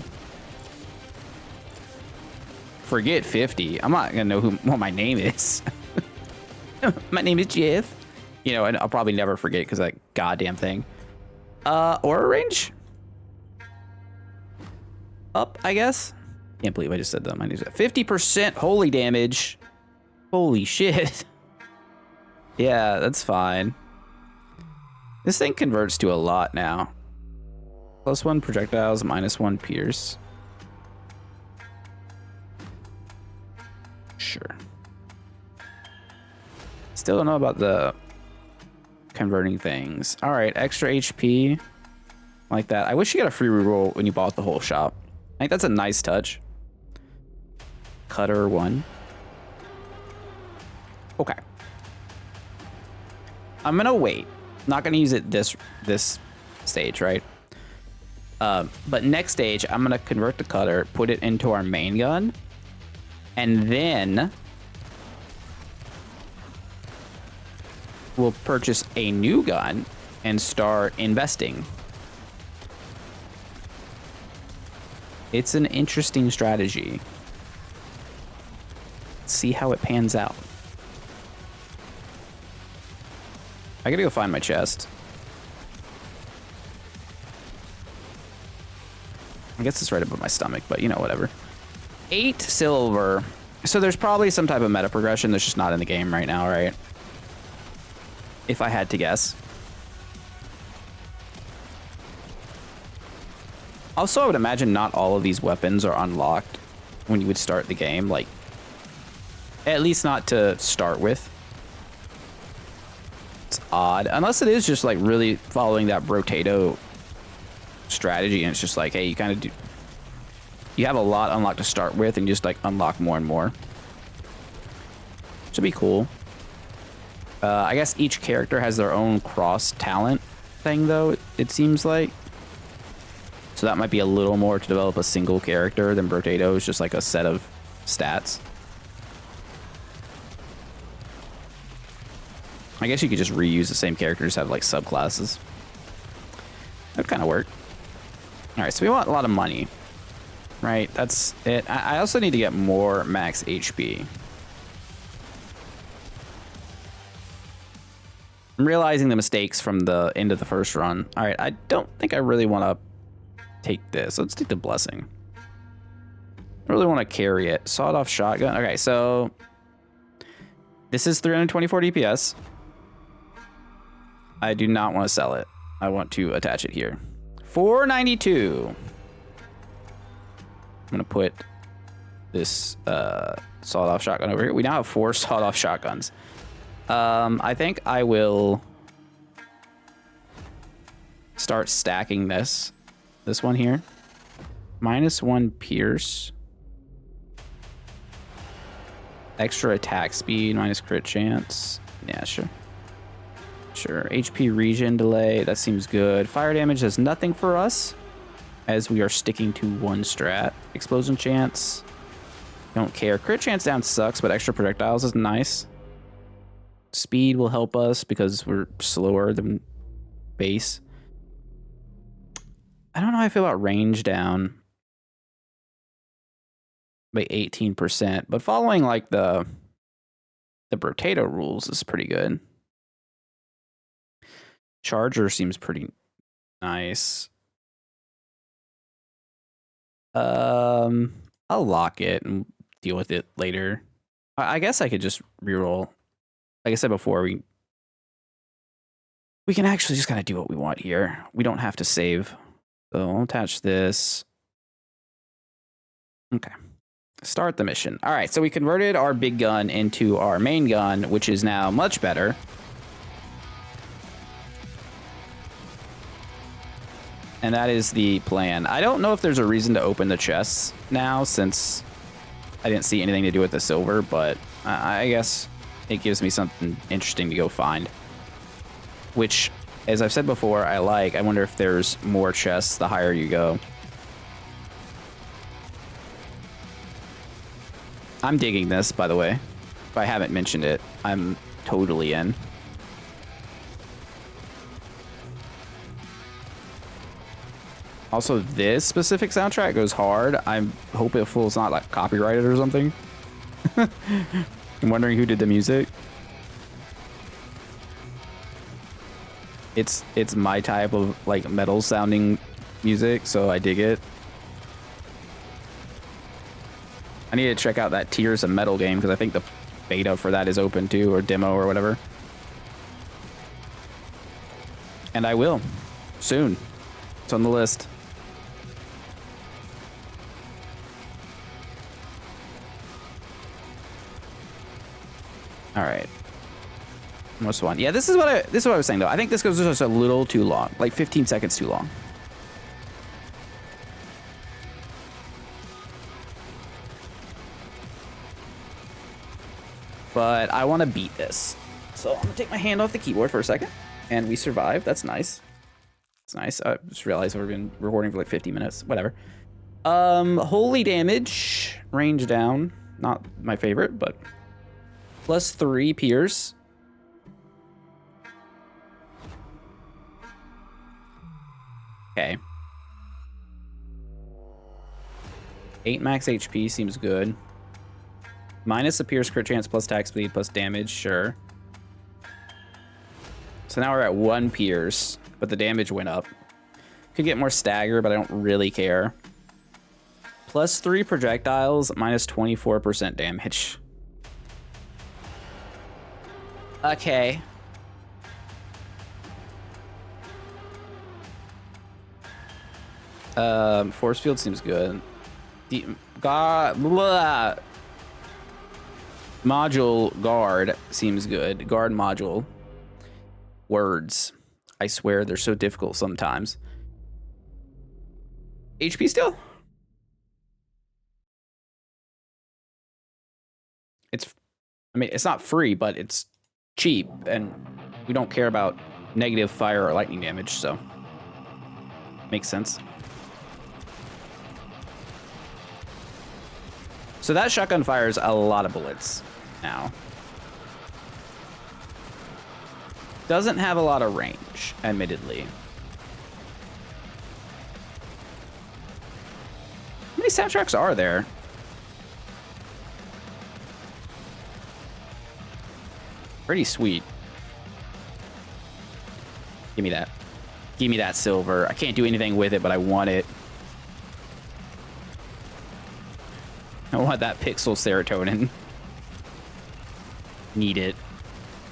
Forget 50. I'm not gonna know what my name is. My name is Jeff. You know, and I'll probably never forget because that goddamn thing. Aura range? Up, I guess. Can't believe I just said that. My name's 50% holy damage. Holy shit. Yeah, that's fine. This thing converts to a lot now. +1 projectiles, -1 pierce. Sure. Still don't know about the converting things. All right, extra HP. Like that. I wish you got a free reroll when you bought the whole shop. I think that's a nice touch. Cutter 1. Okay. I'm gonna wait. Not gonna use it this stage, right? But next stage, I'm gonna convert the cutter, put it into our main gun, and then we'll purchase a new gun and start investing. It's an interesting strategy. See how it pans out. I gotta go find my chest. I guess it's right above my stomach, but you know, whatever. 8 silver. So there's probably some type of meta progression that's just not in the game right now, right? If I had to guess. Also, I would imagine not all of these weapons are unlocked when you would start the game. Like, at least not to start with. It's odd. Unless it is just like really following that Brotato strategy, and it's just like, hey, you kind of do, you have a lot unlocked to start with and just like unlock more and more. Should be cool. I guess each character has their own cross talent thing though, it seems like. So that might be a little more to develop a single character than Brotato is just like a set of stats. I guess you could just reuse the same character, just have like subclasses. That kind of work. All right, so we want a lot of money, right? That's it. I also need to get more max HP. I'm realizing the mistakes from the end of the first run. All right, I don't think I really want to take this. Let's take the blessing. I really want to carry it. Sawed-off shotgun. Okay, so this is 324 DPS. I do not want to sell it. I want to attach it here. 492. I'm gonna put this sawed-off shotgun over here. We now have 4 sawed-off shotguns. I think I will start stacking this one here. -1 pierce. Extra attack speed, minus crit chance. Yeah, sure. Sure. HP regen delay, that seems good. Fire damage does nothing for us, as we are sticking to one strat. Explosion chance, don't care. Crit chance down sucks, but extra projectiles is nice. Speed will help us because we're slower than base. I don't know how I feel about range down by 18%, but following like the Brotato rules is pretty good. Charger seems pretty nice. I'll lock it and deal with it later. I guess I could just reroll. Like I said before, we can actually just kind of do what we want here. We don't have to save. So I'll attach this. Okay. Start the mission. All right, so we converted our big gun into our main gun, which is now much better. And that is the plan. I don't know if there's a reason to open the chests now, since I didn't see anything to do with the silver, but I guess it gives me something interesting to go find. Which as I've said before, I wonder if there's more chests the higher you go. I'm digging this, by the way. If I haven't mentioned it, I'm totally in. Also, this specific soundtrack goes hard. I'm hoping it's not like copyrighted or something. I'm wondering who did the music. It's my type of like metal sounding music, so I dig it. I need to check out that Tears of Metal game because I think the beta for that is open too, or demo or whatever. And I will soon. It's on the list. All right. What's one? Yeah, this is what I was saying though. I think this goes just a little too long, like 15 seconds too long. But I want to beat this. So I'm gonna take my hand off the keyboard for a second. And we survived. That's nice. It's nice. I just realized we've been recording for like 50 minutes. Whatever. Holy damage. Range down. Not my favorite, but +3 pierce. Okay. 8 max HP seems good. Minus a pierce crit chance plus attack speed plus damage, sure. So now we're at 1 pierce, but the damage went up. Could get more stagger, but I don't really care. +3 projectiles, minus 24% damage. Okay. Force field seems good. The module guard seems good. Guard module. Words. I swear they're so difficult sometimes. HP still? I mean, it's not free, but it's cheap, and we don't care about negative fire or lightning damage, so makes sense. So that shotgun fires a lot of bullets now. Doesn't have a lot of range, admittedly. How many soundtracks are there? Pretty sweet. Give me that. Give me that silver. I can't do anything with it, but I want it. I want that pixel serotonin. Need it.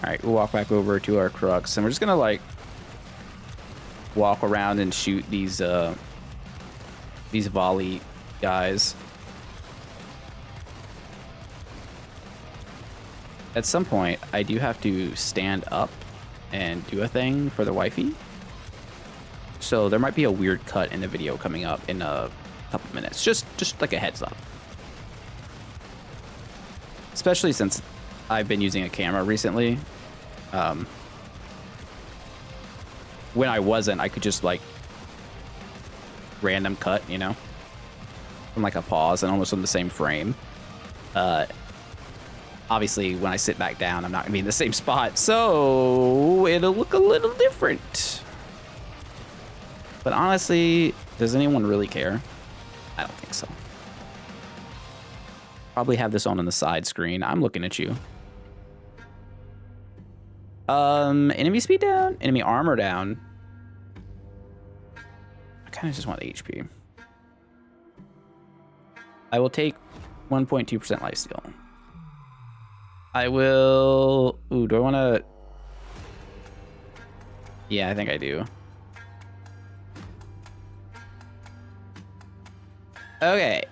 All right, we'll walk back over to our crux, and we're just gonna like walk around and shoot these volley guys. At some point, I do have to stand up and do a thing for the wifey. So there might be a weird cut in the video coming up in a couple minutes. Just like a heads up. Especially since I've been using a camera recently. When I wasn't, I could just like random cut, you know, from like a pause and almost on the same frame. Obviously, when I sit back down, I'm not gonna be in the same spot, so it'll look a little different. But honestly, does anyone really care? I don't think so. Probably have this on the side screen. I'm looking at you. Enemy speed down, enemy armor down. I kind of just want HP. I will take 1.2% lifesteal. I will... Ooh, do I want to... Yeah, I think I do. Okay.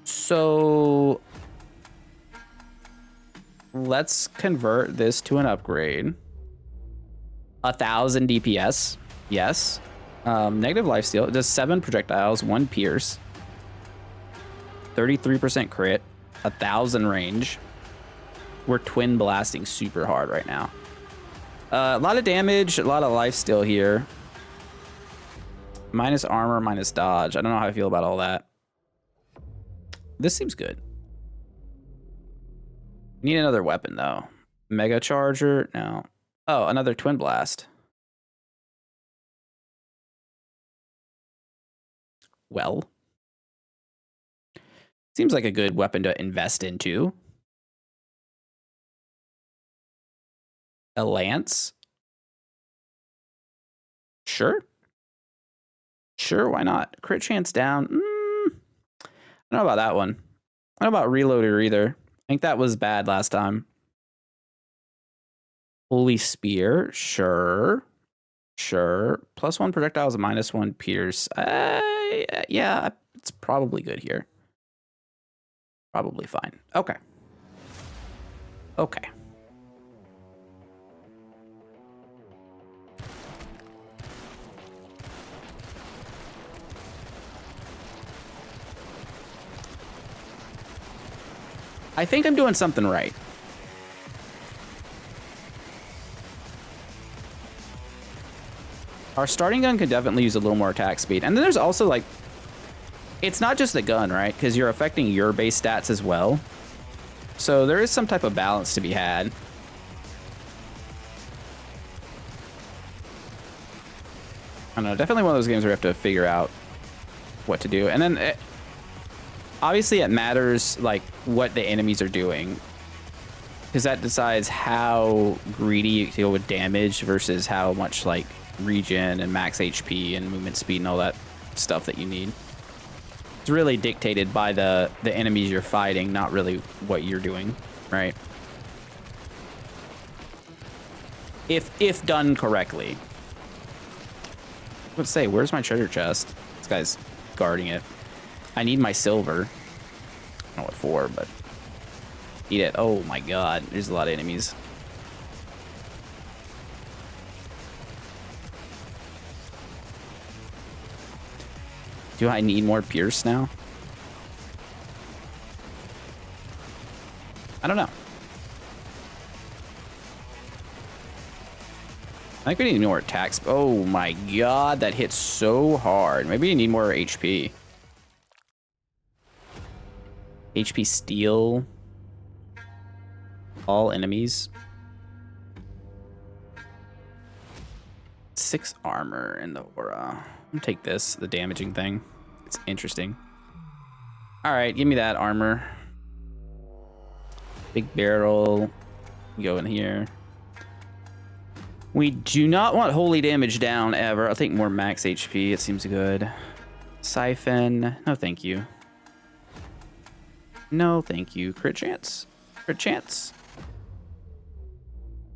So... let's convert this to an upgrade. 1,000 DPS. Yes. Negative lifesteal. It does 7 projectiles, 1 pierce. 33% crit. 1,000 range. We're twin blasting super hard right now. A lot of damage, a lot of life still here. Minus armor, minus dodge. I don't know how I feel about all that. This seems good. Need another weapon, though. Mega Charger? No. Oh, another Twin Blast. Well. Seems like a good weapon to invest into. A Lance? Sure. Sure, why not? Crit chance down. I don't know about that one. I don't know about Reloader either. I think that was bad last time. Holy Spear. Sure. Sure. +1 projectiles, -1 pierce. Yeah, it's probably good here. Probably fine. Okay. Okay. I think I'm doing something right. Our starting gun could definitely use a little more attack speed. And then there's also, like, it's not just the gun, right? Because you're affecting your base stats as well. So there is some type of balance to be had. I don't know, definitely one of those games where you have to figure out what to do. And then, obviously it matters, like, what the enemies are doing. Because that decides how greedy you deal with damage versus how much, like, regen and max HP and movement speed and all that stuff that you need. It's really dictated by the enemies you're fighting, not really what you're doing, right? If done correctly. Let's say, where's my treasure chest? This guy's guarding it. I need my silver. I don't know what for, but need it. Oh my god, there's a lot of enemies. Do I need more pierce now? I don't know. I think we need more attacks. Oh my god, that hits so hard. Maybe you need more HP. HP steal. All enemies. 6 armor in the aura. I'm gonna take this, the damaging thing. It's interesting. All right, give me that armor. Big barrel. Go in here. We do not want holy damage down ever. I'll take more max HP. It seems good. Siphon. No, thank you. No, thank you. Crit chance. Crit chance.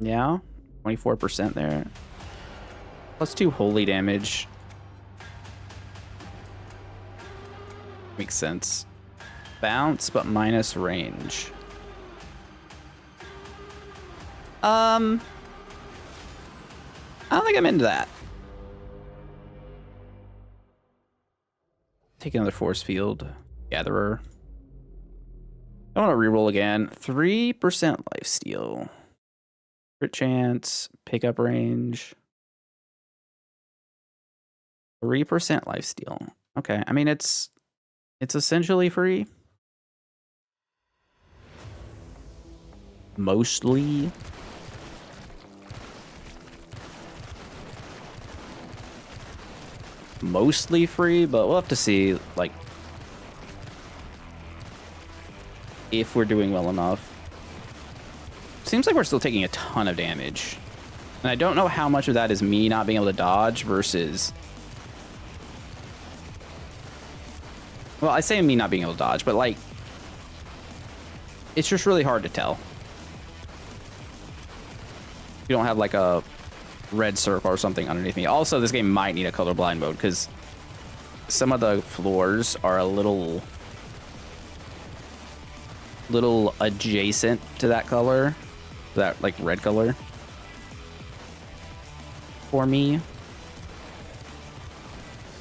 Yeah. 24% there. +2 holy damage. Makes sense. Bounce, but minus range. I don't think I'm into that. Take another force field. Gatherer. I want to reroll again. 3% lifesteal. Crit chance. Pickup range. 3% lifesteal. Okay, I mean, it's essentially free. Mostly. Mostly free, but we'll have to see, like, if we're doing well enough. Seems like we're still taking a ton of damage. And I don't know how much of that is me not being able to dodge versus... Well, I say me not being able to dodge, but, like, it's just really hard to tell. You don't have, like, a red circle or something underneath me. Also, this game might need a colorblind mode because some of the floors are a little adjacent to that color, that, like, red color for me.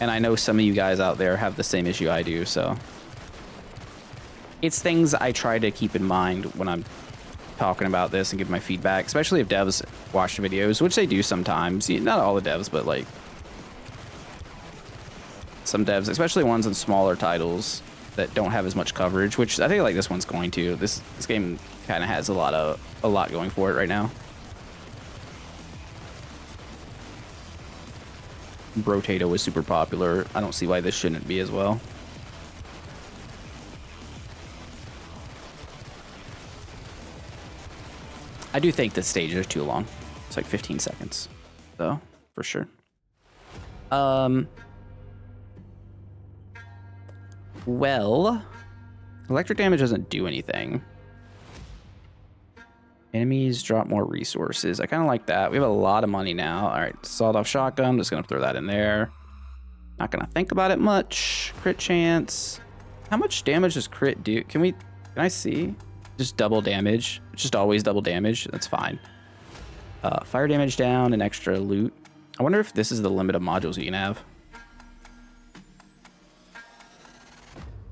And I know some of you guys out there have the same issue I do, so it's things I try to keep in mind when I'm talking about this and give my feedback, especially if devs watch videos, which they do sometimes. Not all the devs, but like some devs, especially ones in smaller titles that don't have as much coverage, which I think like this one's going to. This game kind of has a lot going for it right now. Brotato is super popular. I don't see why this shouldn't be as well. I do think this stage is too long. It's like 15 seconds, though, for sure. Well, electric damage doesn't do anything. Enemies drop more resources. I kind of like that. We have a lot of money now. All right, sawed-off shotgun. Just gonna throw that in there. Not gonna think about it much. Crit chance. How much damage does crit do? Can I see? Just double damage. It's just always double damage. That's fine. Fire damage down and extra loot. I wonder if this is the limit of modules you can have.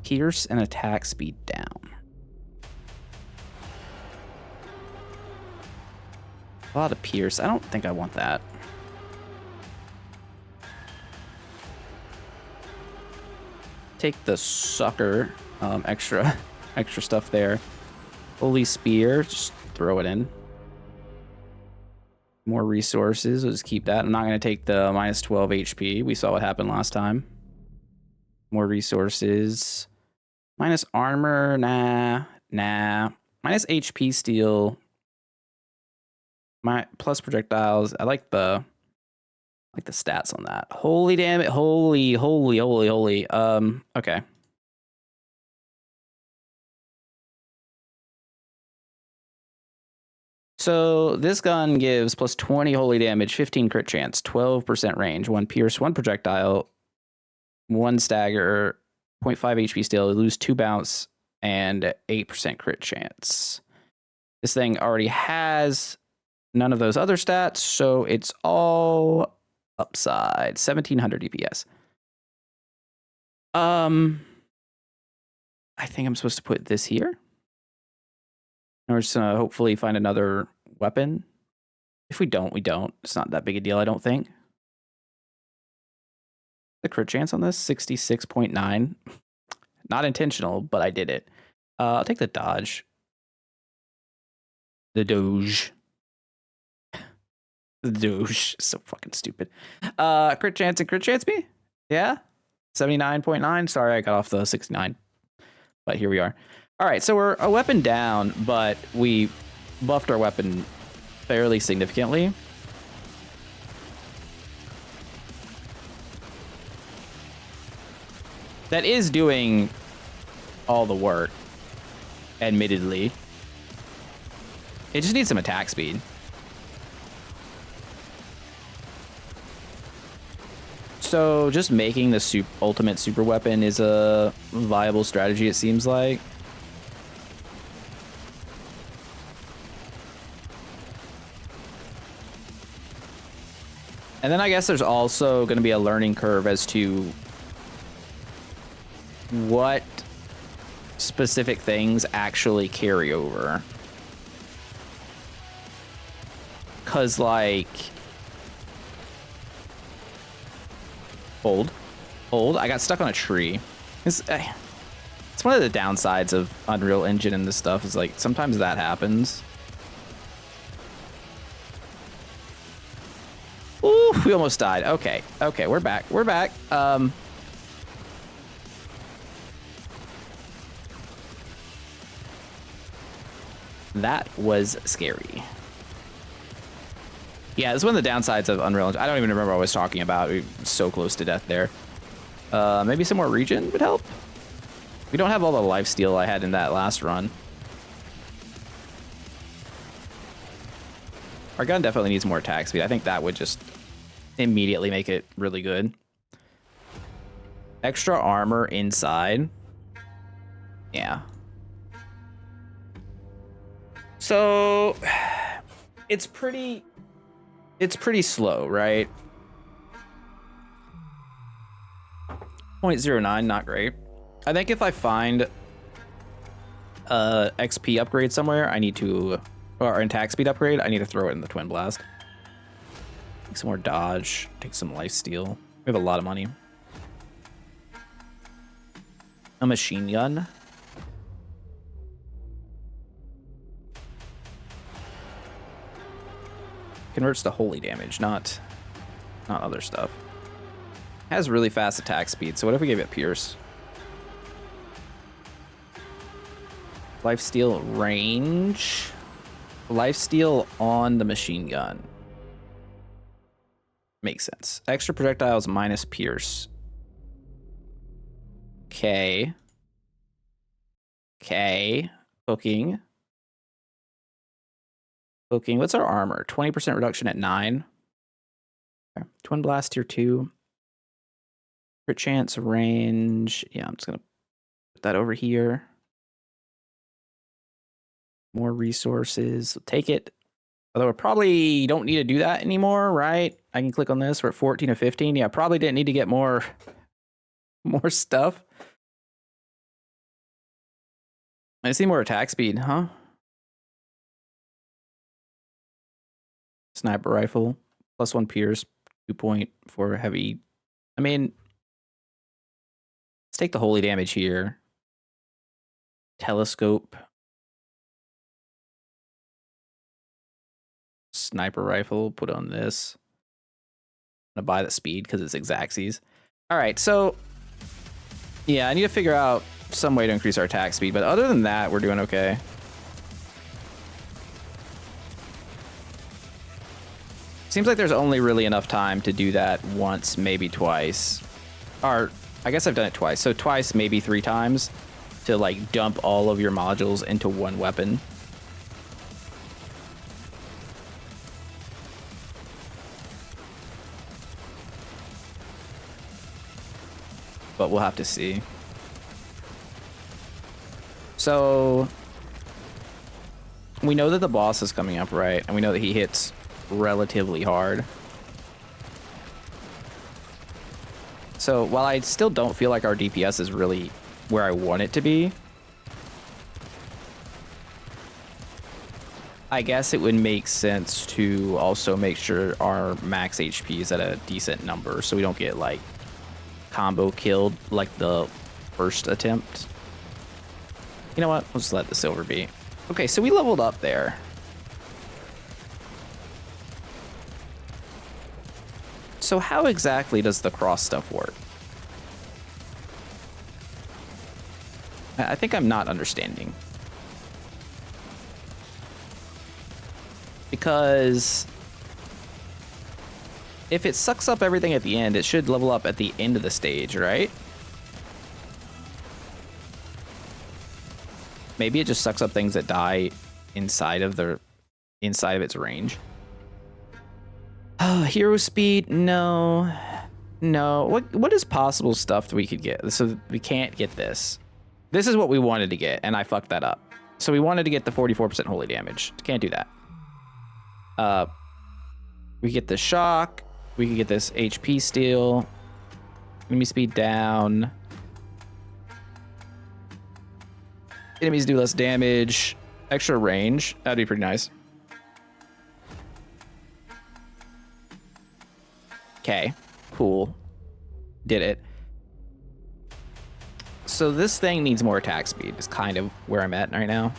Pierce and attack speed down. A lot of pierce. I don't think I want that. Take the sucker. Extra stuff there. Holy spear. Just throw it in. More resources. We'll just keep that. I'm not going to take the minus 12 HP. We saw what happened last time. More resources. Minus armor. Nah. Minus HP steal. My plus projectiles. I like the stats on that. Holy damn it. Holy. Okay. So this gun gives plus 20 holy damage, 15 crit chance, 12% range, 1 pierce, 1 projectile, 1 stagger, 0.5 HP steal, lose 2 bounce, and 8% crit chance. This thing already has none of those other stats, so it's all upside. 1700 DPS. I think I'm supposed to put this here. And we're just gonna hopefully find another weapon. If we don't, we don't. It's not that big a deal, I don't think. The crit chance on this, 66.9. Not intentional, but I did it. I'll take the dodge. The doge. The doge. So fucking stupid. Crit chance and crit chance me? Yeah? 79.9. Sorry, I got off the 69. But here we are. All right, so we're a weapon down, but we buffed our weapon fairly significantly. That is doing all the work, admittedly. It just needs some attack speed. So just making the ultimate super weapon is a viable strategy, it seems like. And then I guess there's also going to be a learning curve as to what specific things actually carry over. Because, like... Hold. I got stuck on a tree. It's one of the downsides of Unreal Engine and this stuff is, like, sometimes that happens. Ooh, we almost died. Okay, we're back. That was scary. Yeah, this is one of the downsides of Unreal Engine. I don't even remember what I was talking about. We were so close to death there. Maybe some more regen would help. We don't have all the lifesteal I had in that last run. Our gun definitely needs more attack speed. I think that would just immediately make it really good. Extra armor inside. Yeah. So it's pretty slow, right? 0.09, not great. I think if I find XP upgrade somewhere, I need to or attack speed upgrade, I need to throw it in the Twin Blast. Take some more dodge, take some lifesteal. We have a lot of money. A machine gun. Converts to holy damage, not other stuff. Has really fast attack speed, so what if we gave it Pierce? Lifesteal range. Lifesteal on the machine gun. Makes sense. Extra projectiles minus Pierce. Okay. Okay. Booking. Booking. What's our armor? 20% reduction at 9. Okay. Twin Blast tier 2. Crit chance range. Yeah, I'm just going to put that over here. More resources. Take it. Although I probably don't need to do that anymore, right? I can click on this. We're at 14 or 15. Yeah, probably didn't need to get more stuff. I see more attack speed, huh? Sniper rifle. +1 Pierce. 2 point for heavy. I mean, let's take the holy damage here. Telescope. Sniper rifle, put on this. I'm gonna buy the speed because it's Exacxies. All right, so yeah, I need to figure out some way to increase our attack speed, but other than that, we're doing okay. Seems like there's only really enough time to do that once, maybe twice. Or I guess I've done it twice, so twice, maybe 3 times to like dump all of your modules into one weapon. But we'll have to see. So we know that the boss is coming up, right? And we know that he hits relatively hard. So while I still don't feel like our DPS is really where I want it to be, I guess it would make sense to also make sure our max HP is at a decent number so we don't get like combo killed like the first attempt. You know what? We'll just let the silver be. Okay, so we leveled up there. So how exactly does the cross stuff work? I think I'm not understanding. Because if it sucks up everything at the end, it should level up at the end of the stage, right? Maybe it just sucks up things that die inside of its range. Hero speed, no. What is possible stuff that we could get? So we can't get this. This is what we wanted to get, and I fucked that up. So we wanted to get the 44% holy damage. Can't do that. We get the shock. We can get this HP steal. Enemy speed down. Enemies do less damage. Extra range. That'd be pretty nice. Okay, cool. Did it. So this thing needs more attack speed. Is kind of where I'm at right now.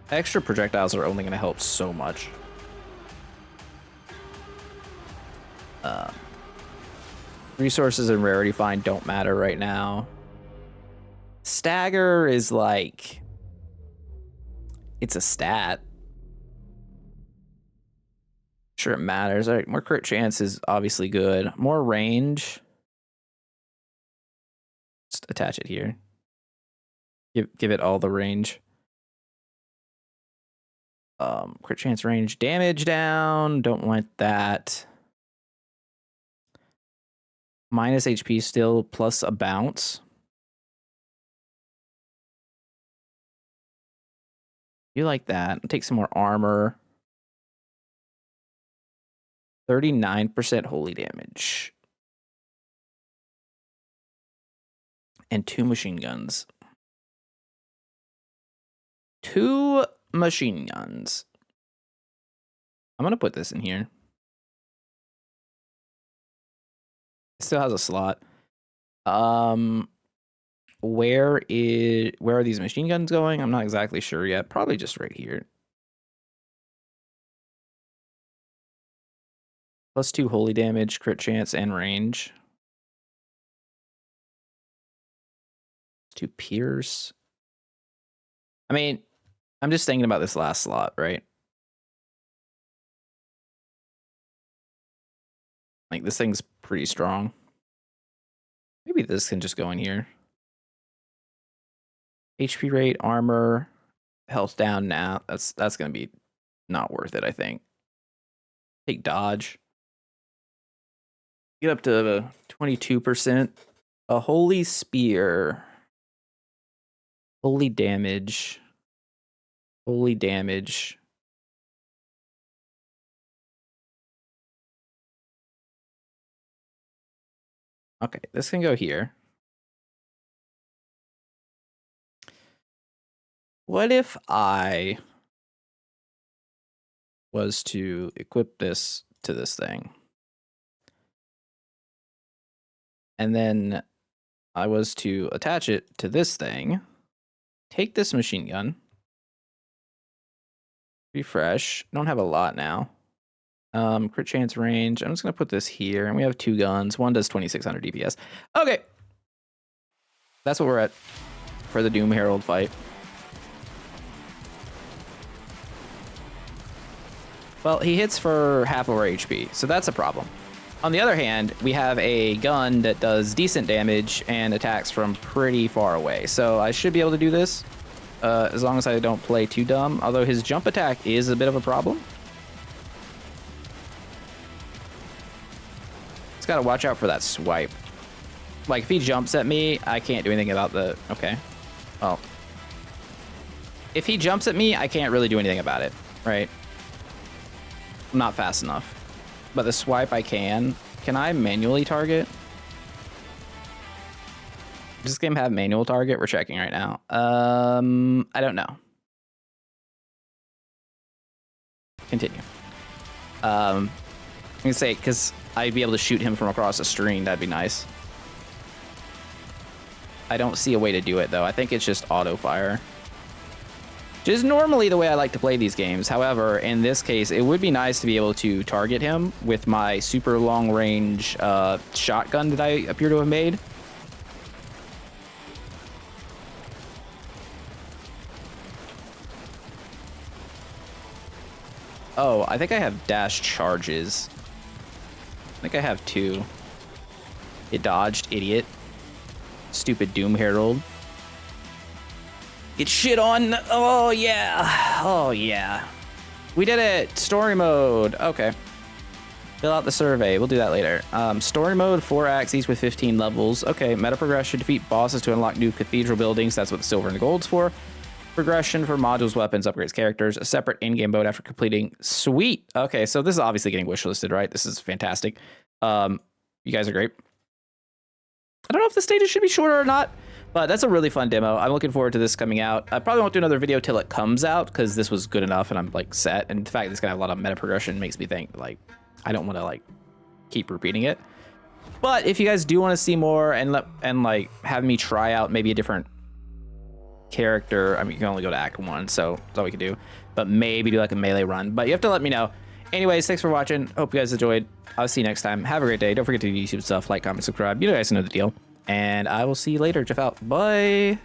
Extra projectiles are only going to help so much. Resources and rarity find don't matter right now. Stagger is like, it's a stat. Sure, it matters. All right, more crit chance is obviously good. More range. Just attach it here. Give it all the range. Crit chance range. Damage down. Don't want that. Minus HP still, plus a bounce. You like that. Take some more armor. 39% holy damage. And 2 machine guns. 2 machine guns. I'm going to put this in here. It still has a slot. Where are these machine guns going? I'm not exactly sure yet. Probably just right here. +2 holy damage, crit chance, and range. 2 pierce. I mean, I'm just thinking about this last slot, right? Like, this thing's pretty strong. Maybe this can just go in here. HP rate, armor, health down now. That's going to be not worth it, I think. Take dodge. Get up to 22%. A holy spear. Holy damage. Holy damage. Okay, this can go here. What if I was to equip this to this thing? And then I was to attach it to this thing. Take this machine gun. Refresh. Don't have a lot now. Crit chance range. I'm just going to put this here. And we have 2 guns. One does 2600 DPS. Okay. That's what we're at for the Doom Herald fight. Well, he hits for half of our HP, so that's a problem. On the other hand, we have a gun that does decent damage and attacks from pretty far away. So I should be able to do this as long as I don't play too dumb. Although his jump attack is a bit of a problem. Just gotta watch out for that swipe. Like, if he jumps at me, I can't do anything about the... Okay. Well. If he jumps at me, I can't really do anything about it, right? I'm not fast enough. But the swipe I can. Can I manually target? Does this game have manual target? We're checking right now. I don't know. Continue. I'm gonna say, because I'd be able to shoot him from across the screen. That'd be nice. I don't see a way to do it, though. I think it's just auto fire. Which is normally the way I like to play these games. However, in this case, it would be nice to be able to target him with my super long range shotgun that I appear to have made. Oh, I think I have dash charges. I think I have 2. It dodged, idiot. Stupid Doom Herald. Get shit on. Oh, yeah. Oh, yeah. We did it. Story mode. Okay. Fill out the survey. We'll do that later. Story mode, 4 axes with 15 levels. Okay. Meta progression. Defeat bosses to unlock new cathedral buildings. That's what the silver and the gold's for. Progression for modules, weapons, upgrades, characters. A separate in-game mode after completing. Sweet. Okay. So this is obviously getting wishlisted, right? This is fantastic. You guys are great. I don't know if the stages should be shorter or not. But that's a really fun demo. I'm looking forward to this coming out. I probably won't do another video till it comes out because this was good enough and I'm like set. And the fact that it's gonna have a lot of meta progression makes me think like I don't want to like keep repeating it. But if you guys do want to see more and like have me try out maybe a different character, I mean you can only go to Act 1, so that's all we can do. But maybe do like a melee run. But you have to let me know. Anyways, thanks for watching. Hope you guys enjoyed. I'll see you next time. Have a great day. Don't forget to do YouTube stuff, like, comment, subscribe. You guys know the deal. And I will see you later. Jeff out. Bye.